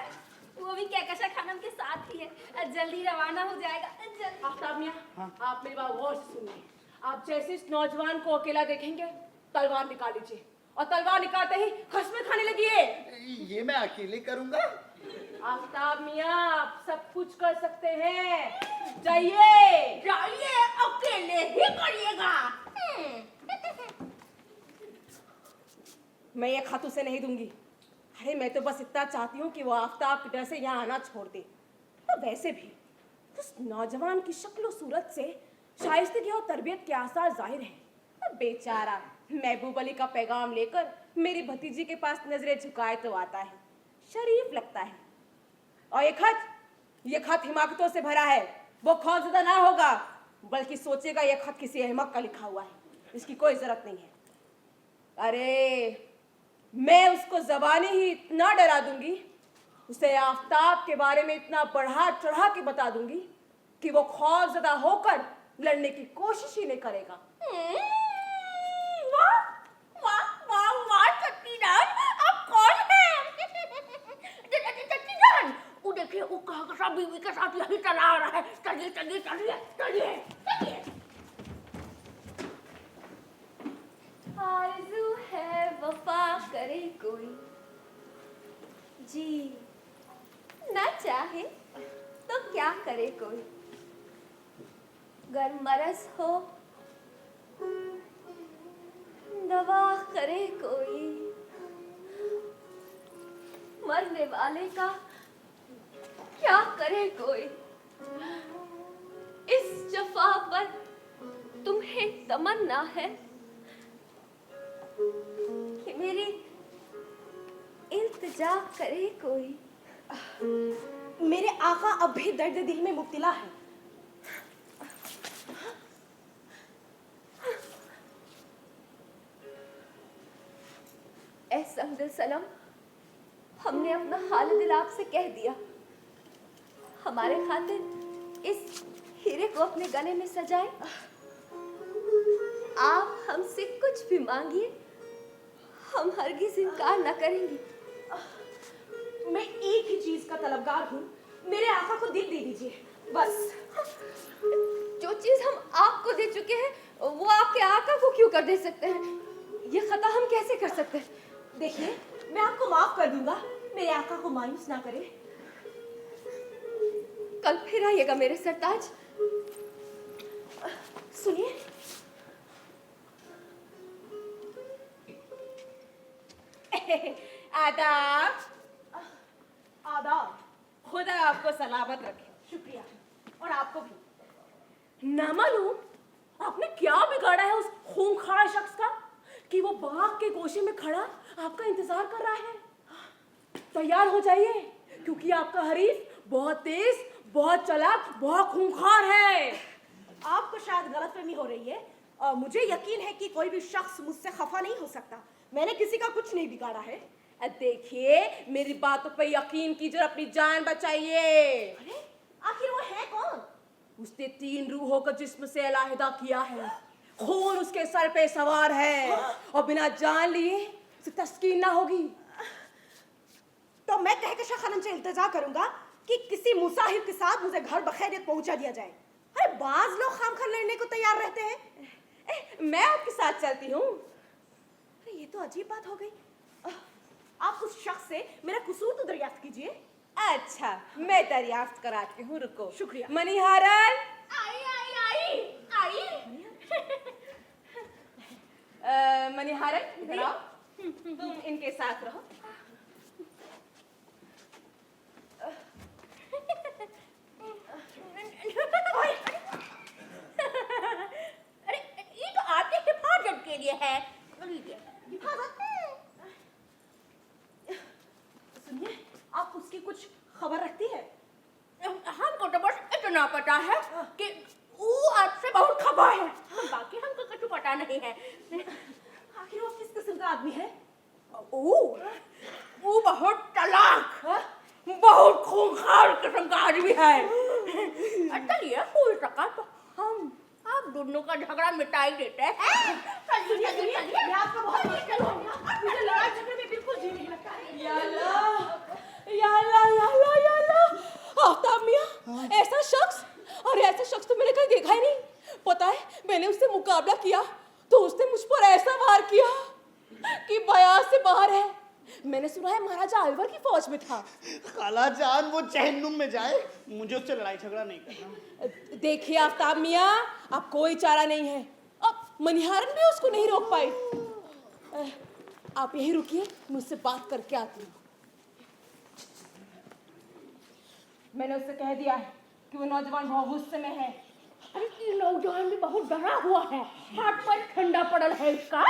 वो भी कहकशा खानम के साथ ही है, जल्दी रवाना हो जाएगा। जल्दी। आफ्ताब मियां, आप मेरी बात गौर से सुनिए। आप जैसे इस नौजवान को अकेला देखेंगे, तलवार निकाल लीजिए और तलवार निकालते ही खस्में खाने लगिए। ये मैं अकेले करूंगा? आफ्ताब मियां, आप सब कुछ कर सकते हैं, जाइए। जाइए, अकेले ही करिएगा। मैं ये खत उसे नहीं दूंगी। अरे मैं तो बस इतना चाहती हूँ कि वो आफ्ताब के डर से यहाँ आना छोड़ दे। तो वैसे भी उस नौजवान की शक्ल सूरत से शाइस्तगी और तरबियत के आसार जाहिर हैं। बेचारा महबूब अली का पैगाम लेकर मेरी भतीजी के पास नजरें झुकाए तो आता है, शरीफ लगता है। और ये खत हिमाकतों से भरा है। वो खौफजदा ना होगा, बल्कि सोचेगा ये खत किसी अहमक का लिखा हुआ है, इसकी कोई जरूरत नहीं है। अरे मैं उसको जबानी ही इतना डरा दूंगी, उसे आफ्ताब के बारे में इतना बढ़ा चढ़ा के बता दूंगी कि वो खौफजदा होकर लड़ने की कोशिश ही नहीं करेगा। वाह वाह वाह वाह, चट्टी जान, आप कौन हैं? चट्टी जान, वो देखिए, वो कहकशा बीवी के साथ यही चला आ रहा है। चलिए चलिए चलिए चलिए चलिए। आरज़ू है वफा करे कोई, जी ना चाहे तो क्या करे कोई। गर मरज हो दवा करे कोई, मरने वाले का क्या करे कोई। इस जफा पर तुम्हें तमन्ना है कि मेरी इल्तिजा करे कोई। मेरे आका अब भी दर्द दिल में मुब्तला है। ए समदिल सनम, हमने अपना हाल दिल आपसे कह दिया। हमारे खातिर इस हीरे को अपने गले में सजाए। आप हमसे कुछ भी मांगिए, हम हरगिज़ इनकार न करेंगे। मैं एक ही चीज का तलबगार हूँ, मेरे आका को दिल दे दीजिए बस। जो चीज हम आपको दे चुके हैं वो आपके आका को क्यों कर दे सकते हैं? ये खता हम कैसे कर सकते हैं? देखिए, मैं आपको माफ कर दूंगा, मेरे आका को मायूस ना करें। कल फिर आइएगा मेरे सरताज। सुनिए, आदाब। आदाब। खुदा आपको सलामत रखे। शुक्रिया, और आपको भी। ना मालूम आपने क्या बिगाड़ा है उस खूंखार शख्स का कि वो बाग के गोशे में खड़ा आपका इंतजार कर रहा है। तैयार हो जाइए, क्योंकि आपका हरीफ बहुत तेज, बहुत चालाक, बहुत खूंखार है। आपको शायद गलतफहमी हो रही है, और मुझे यकीन है कि कोई भी शख्स मुझसे खफा नहीं हो सकता। मैंने किसी का कुछ नहीं बिगाड़ा है। देखिए, मेरी बातों पर यकीन कीजिए, अपनी जान बचाइए। अरे आखिर वो है कौन? उसने 3 रूहों को जिस्म से अलहदा किया है, खून उसके सर पे सवार है, और बिना जान लिए उसे तस्कीन ना होगी। तो मैं कहकशा खानम से इल्तिजा करूंगा कि किसी मुसाहिब के साथ मुझे घर बखैरियत पहुंचा दिया जाए। अरे बाज लोग खामखा लड़ने को तैयार रहते हैं। मैं आपके साथ चलती हूँ। अरे ये तो अजीब बात हो गई। आप उस शख्स से मेरा कसूर तो दरियाफ्त कीजिए। अच्छा, मैं दरियाफ्त कराती हूँ, रुको। शुक्रिया। मनीहारन, आई आई आई आई। मनीहारन, इधर आओ। तुम इनके साथ रहो। कुछ खबर रखती है? हमको तो बस इतना पता है कि वो आपसे बहुत खबा है, बाकी हमको कुछ पता नहीं है। आखिर वो किस किस्म का आदमी है? वो बहुत चालाक, बहुत खूंखार किस्म का आदमी है। चलिए हो सका तो हम आप दोनों का झगड़ा मिटा ही देते हैं। चलिए चलिए चलिए। मैं आपको बहुत मुझे लड़ाई झगड़े में बिल्कुल जी नहीं लगता है। या अल्लाह, या अल्लाह, या अल्लाह, या अल्लाह। आफ्ताब मियां, ऐसा शख्स, और ऐसा शख्स तो मैंने कहीं देखा ही नहीं। पता है, मैंने उससे मुकाबला किया तो उसने मुझ पर ऐसा वार किया कि बयास से बाहर है। मैंने सुना है महाराजा अलवर की फौज में था। खाला जान वो जहन्नुम में जाए, मुझे उससे लड़ाई झगड़ा नहीं करना। देखिए आफ्ताब मियां, अब कोई चारा नहीं है। अब मनिहारन भी उसको नहीं रोक पाई। आप यहीं रुकिए, मैं उससे बात करके आती हूँ। मैंने उससे कह दिया है कि वो नौजवान बहुत गुस्से में है। अरे ये नौजवान भी बहुत डरा हुआ है, हाथ पर ठंडा पड़ल है इसका।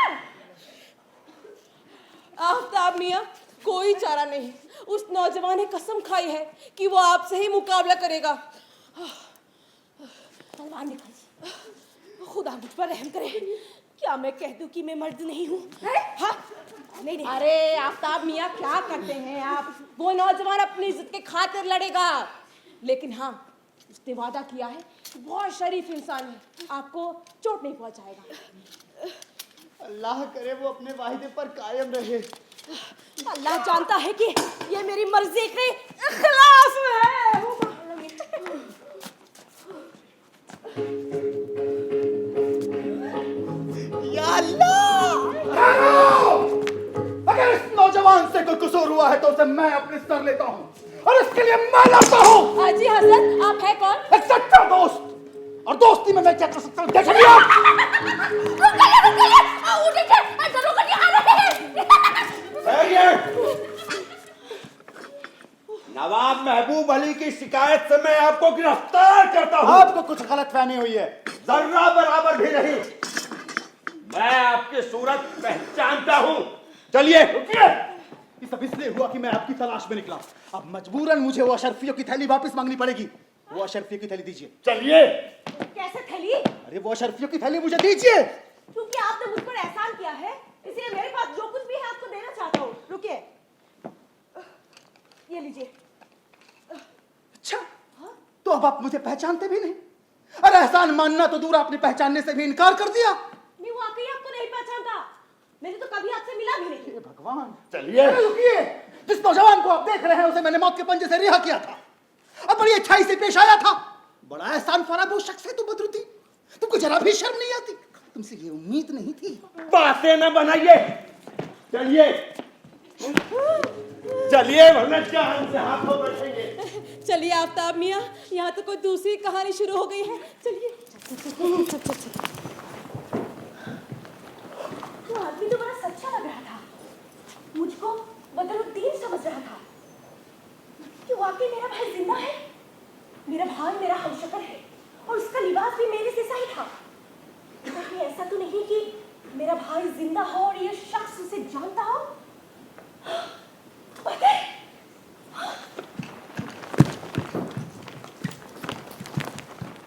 आफ्ताब मियां, कोई चारा नहीं। उस नौजवान ने कसम खाई है कि वो आपसे ही मुकाबला करेगा। भगवान निकल, खुदा मुझ पर रहम करे। क्या मैं कह दूं कि मैं मर्द नहीं हूँ? हाँ? नहीं नहीं। अरे आफ्ताब मियां, क्या करते हैं आप? वो नौजवान अपनी इज्जत के खातिर लड़ेगा, लेकिन हाँ, उसने वादा किया है, बहुत शरीफ इंसान है, आपको चोट नहीं पहुंचाएगा। अल्लाह करे वो अपने वाहिदे पर कायम रहे। अल्लाह जानता है कि ये मेरी मर्जी के खिलाफ है। या अल्लाह! अगर इस नौजवान से कोई कसूर हुआ है तो उसे मैं अपने सर लेता हूँ, और इसके लिए मैं लड़ता हूँ। जी हजरत, आप है कौन? एक सच्चा दोस्त, और दोस्ती में मैं क्या कर सकता हूँ देख लिया। नवाब महबूब अली की शिकायत से मैं आपको गिरफ्तार करता हूँ। आपको कुछ गलतफहमी हुई है। जर्रा बराबर भी नहीं। मैं आपकी सूरत पहचानता हूँ। चलिए। ये सब इसलिए हुआ कि मैं आपकी तलाश में निकला। अब मजबूरन मुझे वो अशरफियों की थैली वापस मांगनी पड़ेगी। वो अशरफियों की थैली दीजिए। चलिए। कैसे थैली? अरे वो अशरफियों की थैली मुझे दीजिए। क्योंकि आपने मुझ पर एहसान किया है, इसलिए मेरे पास जो कुछ भी है आपको देना चाहता हूँ। रुकिए, ये लीजिए। अच्छा, तो अब आप मुझे पहचानते भी नहीं? अरे एहसान मानना तो दूर, आपने पहचानने से भी इनकार कर दिया। मैं वाकई आपको नहीं पहचानता, मैंने तो कभी आपसे मिला भी नहीं। हे भगवान। चलिए। अरे रुकिए, जिस नौजवान को आप देख रहे हैं उसे मैंने मौत के पंजे से रिहा किया था, अब बड़ी अच्छाई से पेश आया था। बड़ा एहसान फरामोश शख्स है तू बदरुद्दीन, तुमको जरा भी शर्म नहीं आती? तुमसे ये उम्मीद नहीं थी। बातें न बनाइए, चलिए चलिए, वरना जान से हाथों बैठेंगे। चलिए आफ्ताब मियां, यहाँ तो कोई दूसरी कहानी शुरू हो गई है। चलिए। वो आदमी तो बड़ा सच्चा लग रहा था, मुझको बदरुद्दीन समझ रहा था कि वाकई मेरा भाई जिंदा है। मेरा भाई मेरा हमशक्ल है और उसका लिबास भी मेरे जैसा ही था। कहीं ऐसा तो नहीं कि मेरा भाई जिंदा हो और ये शख्स उसे जानता हो? पता है?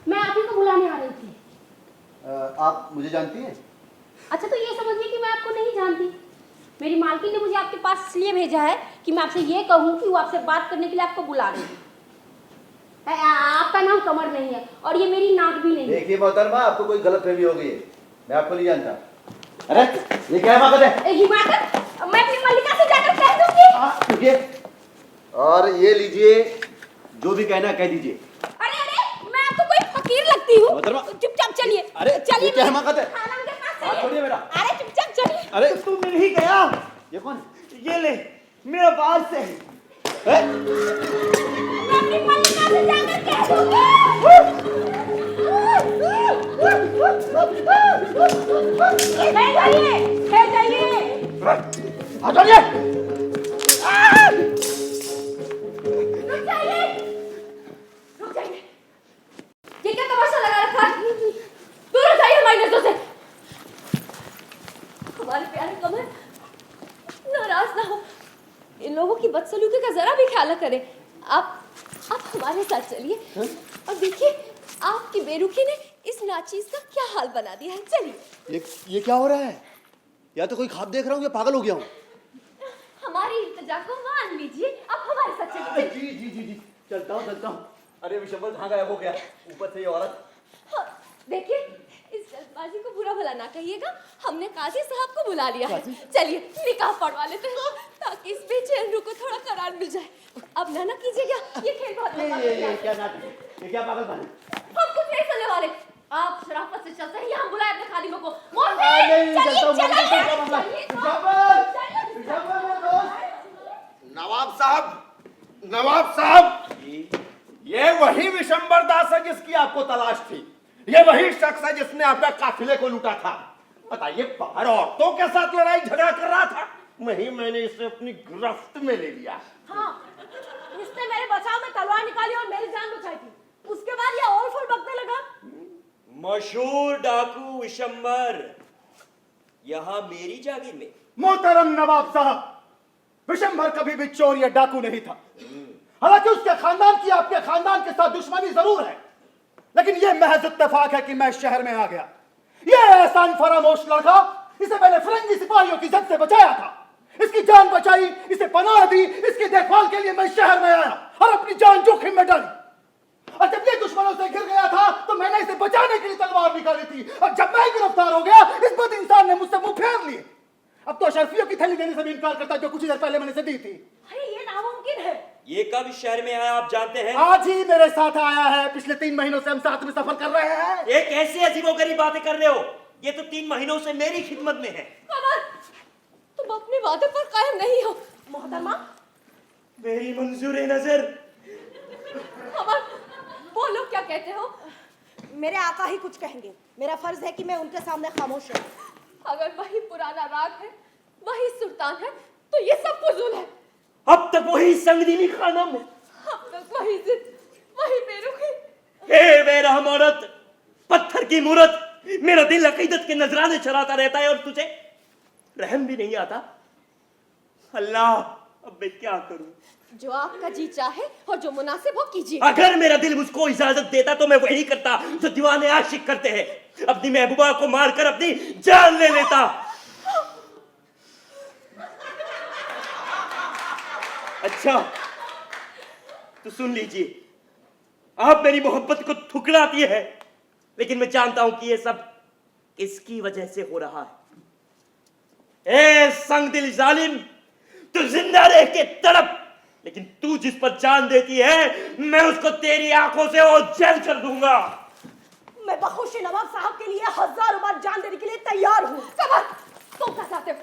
मैं आप ही को बुलाने आ रही थी। आप मुझे जानती हैं? अच्छा, तो ये समझिए कि मैं आपको नहीं जानती। मेरी मालकिन ने मुझे आपके पास इसलिए भेजा है कि मैं आपसे ये कहूँ कि वो आपसे बात करने के लिए आपको बुला रही है। आपका नाम कमर नहीं है और ये मेरी नाक भी नहीं है। देखिए मोहतरमा, आपको कोई गलतफहमी हो गई है, मैं आपको नहीं जानता। अरे ये क्या हिमाकत है? हिमाकत? मैं अपनी मल्लिका से जाकर कह दूंगी। और ये लीजिए, जो भी कहना कह दीजिए। अरे अरे, मैं आपको कोई फकीर लगती हूँ? मोहतरमा। चुपचाप चलिए। अरे चलिए, ये क्या हिमाकत है? खानम के पास हाथ छोड़िए मेरा। अरे चुपचाप चलिए। अरे तू मिल ही गया। ये कौन? ये ले, मेरा बाल से है। मैं अपनी मल्लिका से जाकर कह दूंगी। जाइए। आ जाइए। रुक जाइए। ये क्या तमाशा लगा रखा है? दूर हो जाइए हमारी नजरों से। हमारे प्यारे कमर, नाराज ना हो। इन लोगों की बदसलूकी का जरा भी ख्याल करे। आप हमारे साथ चलिए और देखिए आपकी बेरुखी ने इस नाचीज का क्या हाल बना दिया है। चलिए। ये क्या हो रहा है? या तो कोई ख्वाब देख रहा हूँ या पागल हो गया हूँ। हमारी इल्तिजा को मान लीजिए, आप हमारे साथ चलिए। जी जी जी जी, चलता हूँ। अरे विशंबर कहाँ गायब हो गया? ऊपर से ये औरत। हाँ, देखिए इस जल्दबाजी को बुरा भला ना कहिएगा, हमने काजी साहब को बुला लिया है। चलिए निकाह पढ़वा लेते हैं ताकि इस बेचैन रूह को थोड़ा करार मिल जाए। अब ना कीजिएगा, ये खेल बहुत लंबा है। ये क्या नाटक? ये क्या पागलपन है? हम कुछ नहीं करने वाले, आप शराफत से चलते हैं। यहाँ बुलाए अपने खादिमों को। नवाब साहब, ये वही विशंबर दास है जिसकी आपको तलाश थी। ये वही शख्स है जिसने आपके काफिले को लूटा था। बताइए, बाहर औरतों के साथ लड़ाई झगड़ा कर रहा था, मैंने इसे अपनी गिरफ्त में ले लिया। हाँ, इसने मेरे बचाव में तलवार निकाली और मेरी जान बचाई थी। उसके बाद ये और फुल बकने लगा। मशहूर डाकू विशंबर यहाँ मेरी जागीर में। मोहतरम नवाब साहब, विशंबर कभी भी चोर या डाकू नहीं था। हालांकि उसके खानदान की आपके खानदान के साथ दुश्मनी जरूर है, लेकिन यह महज इत्तेफाक है कि मैं शहर में आ गया। यह एहसान फरामोश लड़का, इसे मैंने फिरंगी सिपाहियों की जद से बचाया था। इसकी जान बचाई, इसे पनाह दी, इसकी देखभाल के लिए मैं शहर में आया और अपनी जान जोखिम में डाली। और जब ये दुश्मनों से घिर गया था तो मैंने इसे बचाने के लिए तलवार निकाली थी, और जब मैं गिरफ्तार हो गया इस बद इंसान ने मुझसे मुंह फेर लिए। अब तो अशरफियों की थैली देने से भी इनकार करता जो कुछ ही देर पहले मैंने इसे दी थी। अरे ये नामुमकिन है। ये कब शहर में आया आप जानते हैं? आज ही मेरे साथ आया है। पिछले 3 महीनों से हम साथ में सफर कर रहे हैं। ये कैसे अजीबोगरीब बातें कर रहे हो? ये तो 3 महीनों से मेरी खिदमत में है। कमर, तुम अपनी वादे पर कायम नहीं हो। मोहतरमा, मेरी मंजूर नजर। कमर, बोलो क्या कहते हो? मेरे आका ही कुछ कहेंगे, मेरा फर्ज है कि मैं उनके सामने खामोश रहूं। अगर वही पुराना राग है, वही सुल्तान है, तो ये सब फजूल है। अब तक वही संगदीनी खानम, अब तक वही जिद, वही बेरुखी। हे बेरहम औरत, पत्थर की मूरत, मेरा दिल अकीदत के नजराने चलाता रहता है और तुझे रहम भी नहीं आता। अल्लाह, अब मैं क्या करूं? जो आपका जी चाहे और जो मुनासिब हो कीजिए। अगर मेरा दिल मुझको इजाजत देता तो मैं वही करता जो दीवाने आशिक करते हैं, अपनी महबूबा को मारकर अपनी जान ले लेता। अच्छा तो सुन लीजिए, आप मेरी मोहब्बत को ठुकराती है, लेकिन मैं जानता हूं कि ये सब किसकी वजह से हो रहा है। ए संग दिल जालिम, तू जिंदा रह के तड़प, लेकिन तू जिस पर जान देती है मैं उसको तेरी आंखों से ओझल कर दूंगा। मैं बखुशी नवाब साहब के लिए 1000 बार जान देने के लिए तैयार हूँ। कमर, तुम क्या चाहते हो?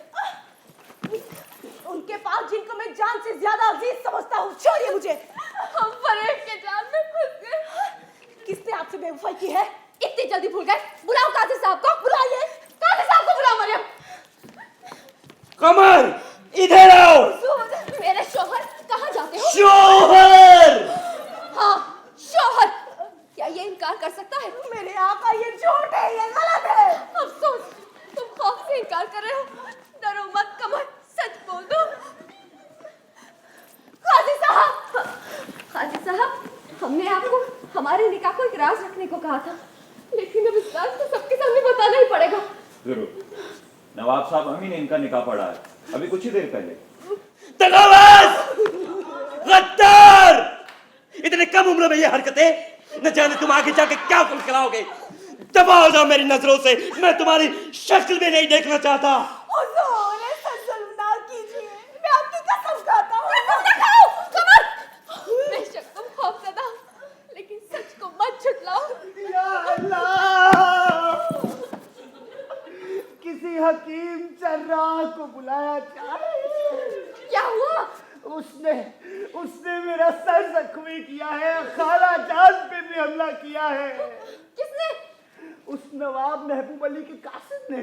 उनके पास जिनको मैं जान से ज्यादा अजीज समझता हूँ, छोड़िए मुझे। हम फरेब के जाल में फंस गए। किसने आपसे बेवफाई की है? इतनी जल्दी भूल गए? बुलाओ काजी साहब को। बुलाइए काजी साहब को, बुलाओ। मरियम, कमर इधर आओ। मेरे शोहर कहाँ जाते हो? शोहर? हाँ, शोहर। क्या ये इनकार कर सकता है? मेरे आका, ये झूठ है, ये गलत है। अफसोस, तुम खौफ से इनकार कर रहे हो। डरो मत कमर, सच बोल दो। काजी साहब, हमने आपको हमारे निकाह को एक राज रखने को कहा था, लेकिन अब इस राज को सबके सामने बताना ही पड़ेगा। जरूर। नवाब साहब, हम ही ने इनका निकाह पढ़ा है अभी कुछ ही देर पहले। तगावज, गद्दार, इतने कम उम्र में ये हरकतें, न जाने तुम आगे जाके क्या कुल कराओगे। दबा हो जाओ मेरी नजरों से, मैं तुम्हारी शक्ल भी नहीं देखना चाहता। हुजूर, ऐसा जुल्म ना कीजिए, मैं आपकी कसम खाता हूँ। कमर, बेशक तुम खौफज़दा हो, लेकिन सच को मत झुठलाओ। या अल्लाह, किसी हकीम जर्राह को बुलाया जाए। क्या हुआ? उसने मेरा सर जख्मी किया है, खाला जान पे भी हमला किया है। किसने? उस नवाब महबूब अली के कासिद ने।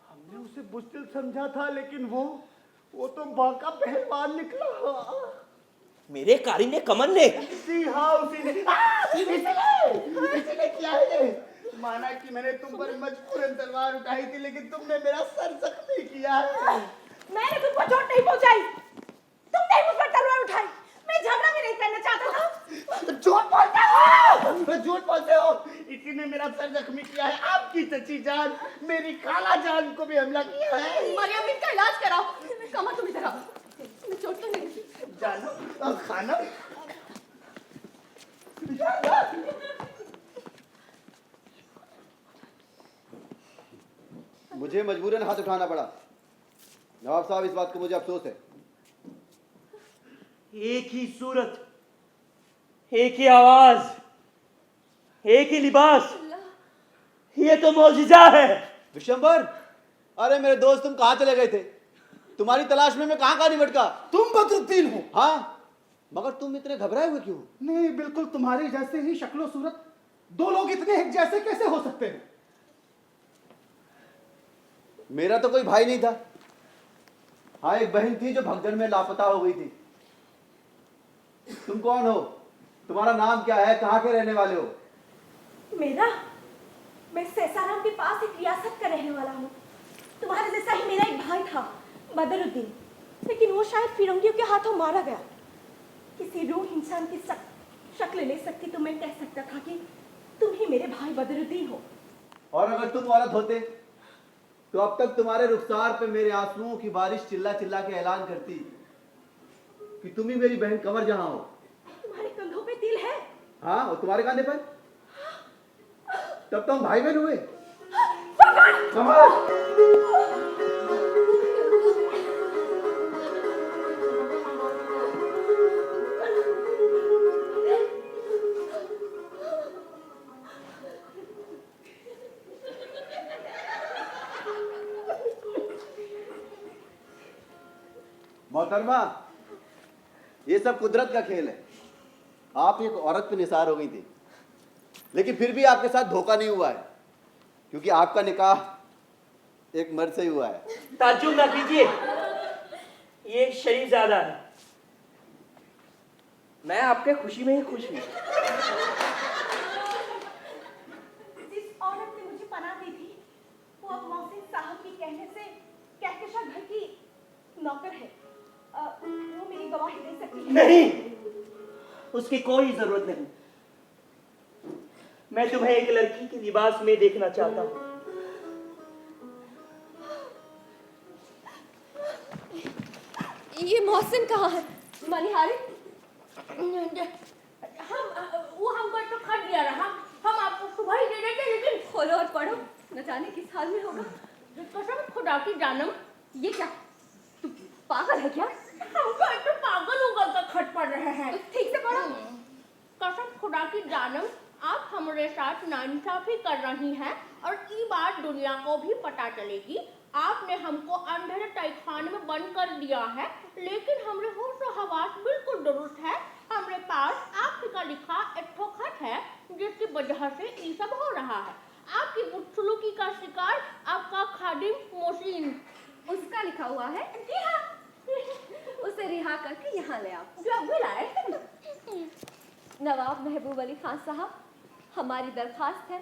हमने उसे बुज़दिल समझा था, लेकिन वो तो बाका पहलवान निकला। मेरे कारी ने, कमर ने? जी हाँ, उसी ने किया है। माना कि मैंने तुम पर मजबूरन तलवार उठाई थी, लेकिन तुमने मेरा सर जख्मी किया है। मैंने तुम पर चोट नहीं पहुंचाई, तुमने मुझ पर तलवार उठाई। मैं झगड़ा भी नहीं करना झूठ बोलते हो। इसी ने मेरा सर जख्मी किया है। आपकी चची जान, मेरी खाला जान को भी हमला किया है। मरियम, इनका इलाज कराओ। कमर तुम इधर आओ, तुम्हें चोट तो नहीं लगी? जानो खाना मुझे मजबूरन हाथ उठाना पड़ा। नवाब साहब, इस बात का मुझे अफसोस है। एक ही सूरत, एक ही आवाज, एक ही लिबास, ये तो मौजिजा है। विशंबर, अरे मेरे दोस्त, तुम कहाँ चले गए थे? तुम्हारी तलाश में मैं कहाँ नहीं भटका। तुम बदरुद्दीन हो? हाँ, मगर तुम इतने घबराए हुए क्यों? नहीं, बिल्कुल तुम्हारी जैसे ही शक्लो सूरत। दो लोग इतने एक जैसे कैसे हो सकते हैं? मेरा तो कोई भाई नहीं था। हाँ, एक बहन थी जो भगदड़ में लापता हो गई थी। तुम कौन हो? तुम्हारा नाम क्या है? कहाँ के रहने वाले हो? मेरा, मैं सैसाराम के पास एक रियासत का रहने वाला हूँ। तुम्हारे जैसा ही मेरा एक भाई था, बदरुद्दीन, लेकिन वो शायद फिरंगियों के हाथों मारा गया। किसी रूह इंसान की शक्ल ले सकती तो मैं कह सकता था कि तुम ही मेरे भाई बदरुद्दीन हो। और अगर तुम औरत होते तो अब तक तुम्हारे रुखसार पे मेरे आंसुओं की बारिश चिल्ला चिल्ला के ऐलान करती कि तुम ही मेरी बहन कमर जहां हो। तुम्हारे कंधों पे तिल है? हाँ, और तुम्हारे कांधे पर? तब तो हम भाई बहन हुए। कमर! मोहतरमा, ये सब कुदरत का खेल है। आप एक औरत पे निसार हो गई थी, लेकिन फिर भी आपके साथ धोखा नहीं हुआ है, क्योंकि आपका निकाह एक मर्द से ही हुआ है। ताज्जुब ना कीजिए, ये एक शरीफजादा है। मैं आपके खुशी में ही खुश हूँ। जिस औरत ने मुझे पनाह दी थी, वो अब मोहसिन साहब के कहने से कहकशां घर की नौकर है। वो मेरी गवाही दे सकती है? नहीं, उसकी कोई जरूरत नहीं। मैं तुम्हें एक लड़की के लिबास में देखना चाहता हूँ। ये मोहसिन कहाँ है? मनिहारी, वो हमको तो खत दिया रहा, हम आपको सुबह ही दे देते, लेकिन खोलो और पढ़ो, न जाने किस हाल में होगा। कसम खुदा की जानम, ये क्या, तू पागल है क्या? हमको तो पागल उगल का खत पढ़ रहे हैं। ठीक से पढ़ो। कसम खुदा की जानम, आप हमारे साथ नाइंसाफी कर रही हैं और ये बात दुनिया को भी पता चलेगी। आपने हमको अंधेरे तहखाने में बंद कर दिया है, लेकिन हमारे होश और हवास बिल्कुल दुरुस्त है। हमारे पास आपका लिखा एक ठो खत है, जिसकी वजह से ये सब हो रहा है। आपकी बदसलूकी का शिकार आपका खादिम मोहसिन। उसका लिखा हुआ है? जी हाँ। उसे रिहा करके यहाँ ले आओ। जो भी लाए। नवाब महबूब अली खान साहब, हमारी दरखास्त है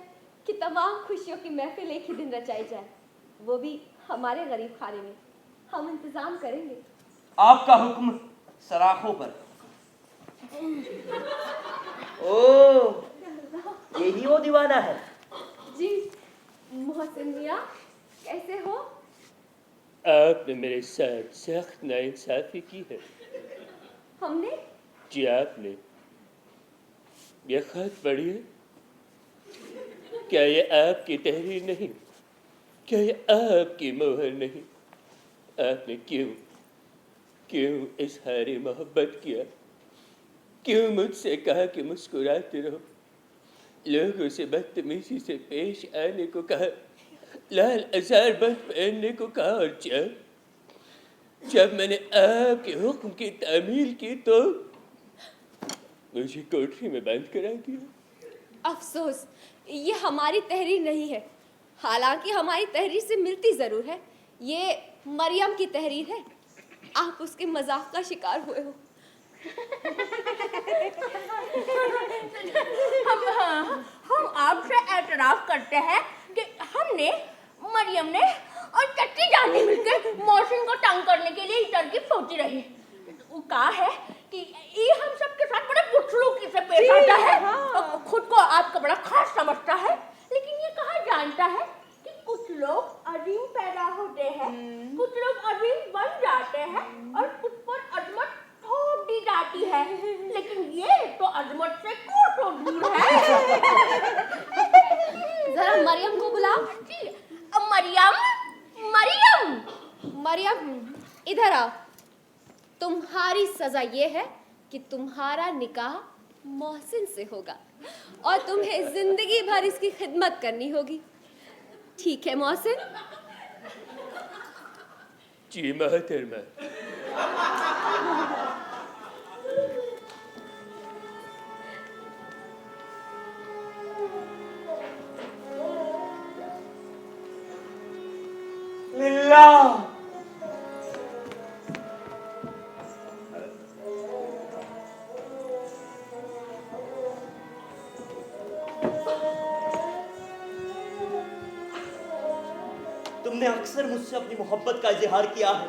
कि तमाम खुशियों की महफिल एक ही दिन रचाई जाए, वो भी हमारे गरीब खाने में। हम इंतजाम करेंगे। आपका हुक्म सराखों पर। ओ, यही वो दीवाना है। जी, मोहसिन मियां, कैसे हो? आपने मेरे साथ सख्त नाइंसाफी की है। हमने? जी आपने। ये खत पढ़िए। क्या ये आपकी तहरीर नहीं? क्या ये आपकी मोहर नहीं? आपने क्यों इजहार मोहब्बत किया? क्यों मुझसे कहा कि मुस्कुराते रहो? लोगों से बदतमीजी से पेश आने को कहा, लाल अज़ार बंद पहनने को कहा, और जब मैंने आपके हुक्म की तामील की तो मुझे कोठरी में बंद करा दिया। अफसोस, ये हमारी तहरीर नहीं है। हालांकि हमारी तहरीर से मिलती जरूर है। ये मरियम की तहरीर है। आप उसके मजाक का शिकार हुए हो। हम आपसे एतराफ करते हैं कि हमने, मरियम ने और चट्टी जान ने मिलकर मोहसिन को तंग करने के लिए इस तरकीब सोची रही। वो कहा है कि ये हम सबके साथ बड़े बदसलूकी से पेश आता है। खुद को आप समझता है, लेकिन ये कहाँ जानता है कि कुछ लोग अजीम पैदा होते हैं, कुछ लोग अजीम बन जाते हैं और कुछ पर अजमत थोप दी जाती है, लेकिन ये तो अजमत से कोसों दूर है। जरा मरियम को बुलाओ। जी, मरियम, मरियम, मरियम इधर आओ। तुम्हारी सजा ये है कि तुम्हारा निकाह मोहसिन से होगा और तुम्हें जिंदगी भर इसकी खिदमत करनी होगी। ठीक है मोहसिन? जी मोहतरमा। लिल्ला तुमने अक्सर मुझसे अपनी मोहब्बत का इजहार किया है।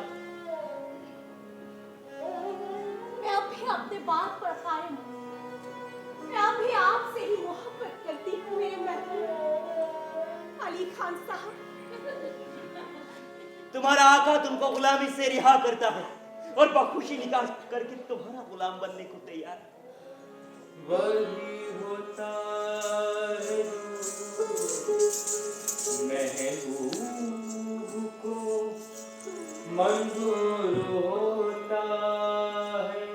मैं अब भी अपने बात पर कायम हूँ। मैं अभी आपसे ही मोहब्बत करती हूँ मेरे महबूब अली खान साहब। तुम्हारा आका तुमको गुलामी से रिहा करता है और बखुशी निकाह करके तुम्हारा गुलाम बनने को तैयार है। वही होता है महबूब को मंजूर होता है,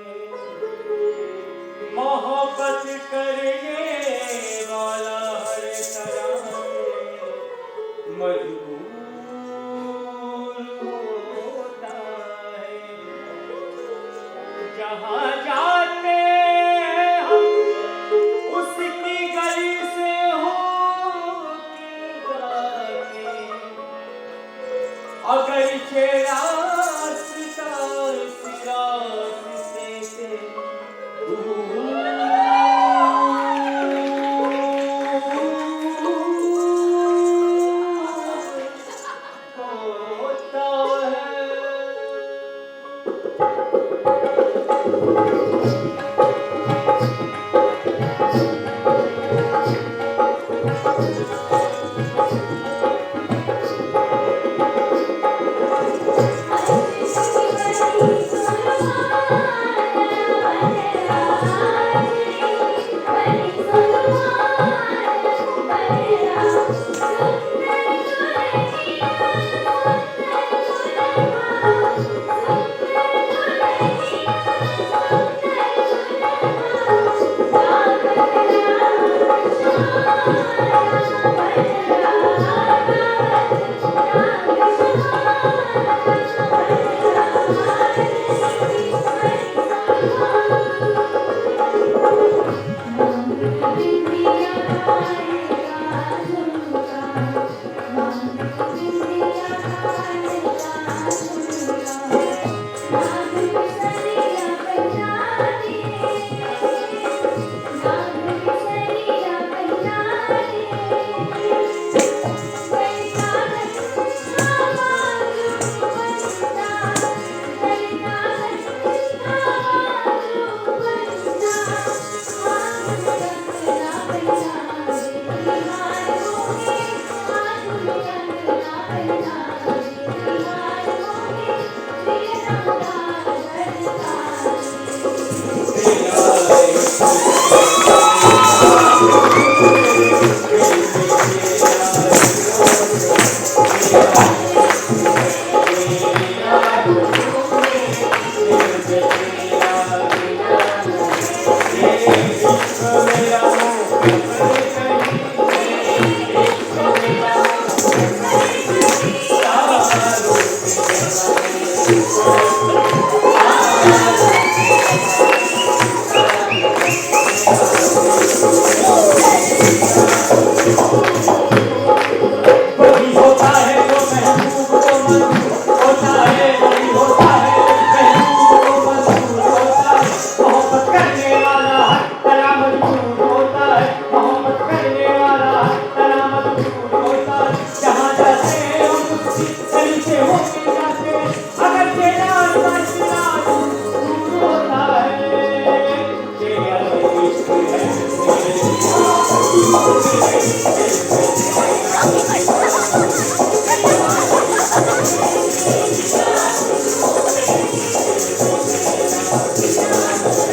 मोहब्बत करने वाला हर तरह मजबूर होता है। जहाँ जाते हैं हम उसकी गली से होके जाते, अगर रास्ता रास्ते से दूर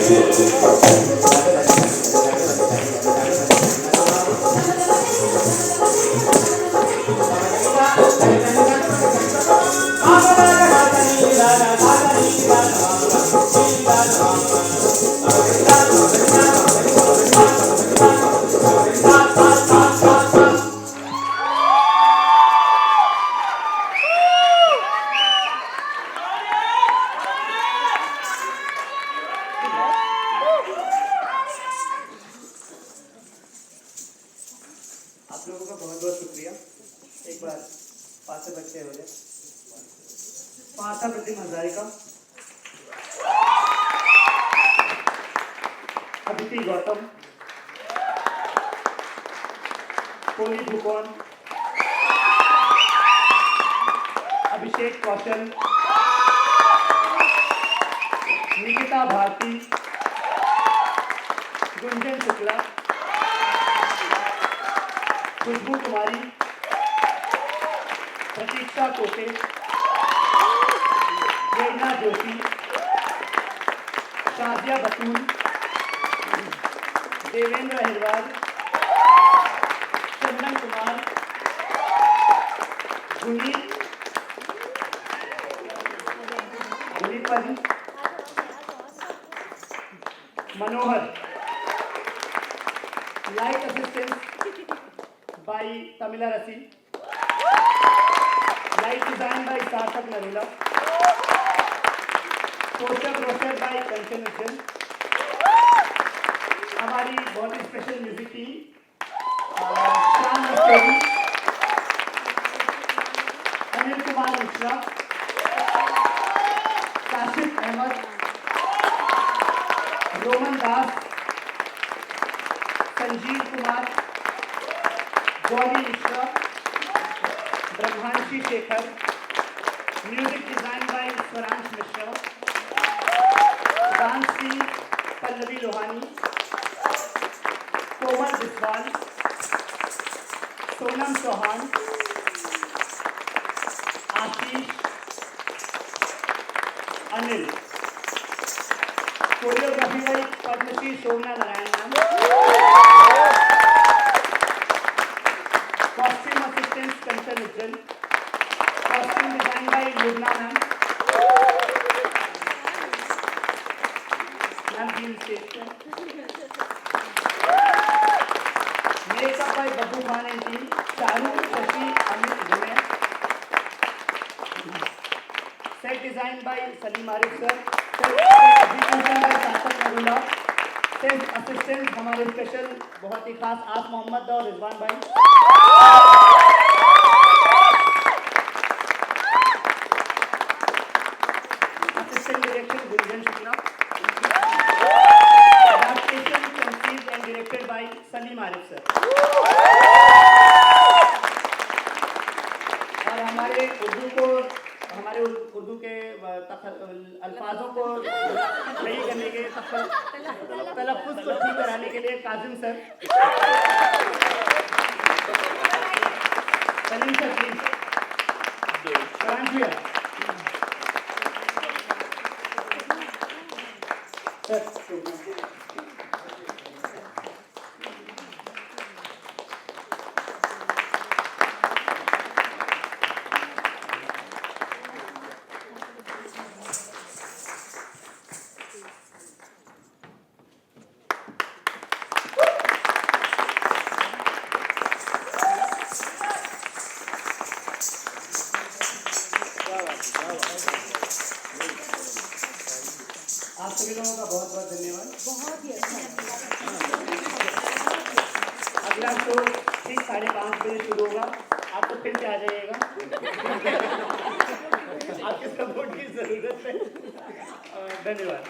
आप लोगों का बहुत बहुत शुक्रिया। एक बार पास से बच्चे हो जाए। पासा प्रतिम हजारिका, अदिति गौतम, कोली भूकौन, अभिषेक कौशल, निकिता भारती, गुंजन शुक्ला, खुशबू कुमारी, प्रतीक्षा कोटे, प्रेरणा जोशी, शाजिया बतूल, देवेंद्र अहिरवाल, चंदन कुमार, गुनीपन, Manohar. Light assistant by Tamila Rasi, light design by Sarthak Narula, poster roasted by Kanchan Ujjwal। हमारी बहुत ही special music team Shyam Rastogi, Anil Kumar Mishra, Kashif Ahmed, Roman Das, Sanjeev Kumar, Gauri Mishra, Brahmanshi Shekhar, music design by Swaransh Mishra, dance team Pallavi Lohani, Komal Biswal, Sonam Chauhan, Ashish, Anil. Choreography by Padmashri Shobhana Narayan ma'am. Costume assistant Kanchan Ujjwal, costume design by Lubna ma'am. Makeup by Babbu Khan and team, Shahrukh, Shashi, Amit, Junaid. Set design by Salim Arif sir, execution bye सार्थक Narula, set assistant हमारे special बहुत ही खास आस मोहम्मद और रिजवान भाई। Assistant direction Gunjan Shukla, adaptation conceived and directed by Salim Arif sir. और हमारे उर्दू के अल्फाजों को सही करने के तलफ़्फ़ुज़ को ठीक कराने के लिए Kazim sir, Salim sir please, sir. आप सभी लोगों का बहुत बहुत धन्यवाद। बहुत ही अच्छा। अगला शो ठीक 5:30 बजे शुरू होगा। आप तो फिर से आ जाइएगा। आपके सपोर्ट की जरूरत है। धन्यवाद।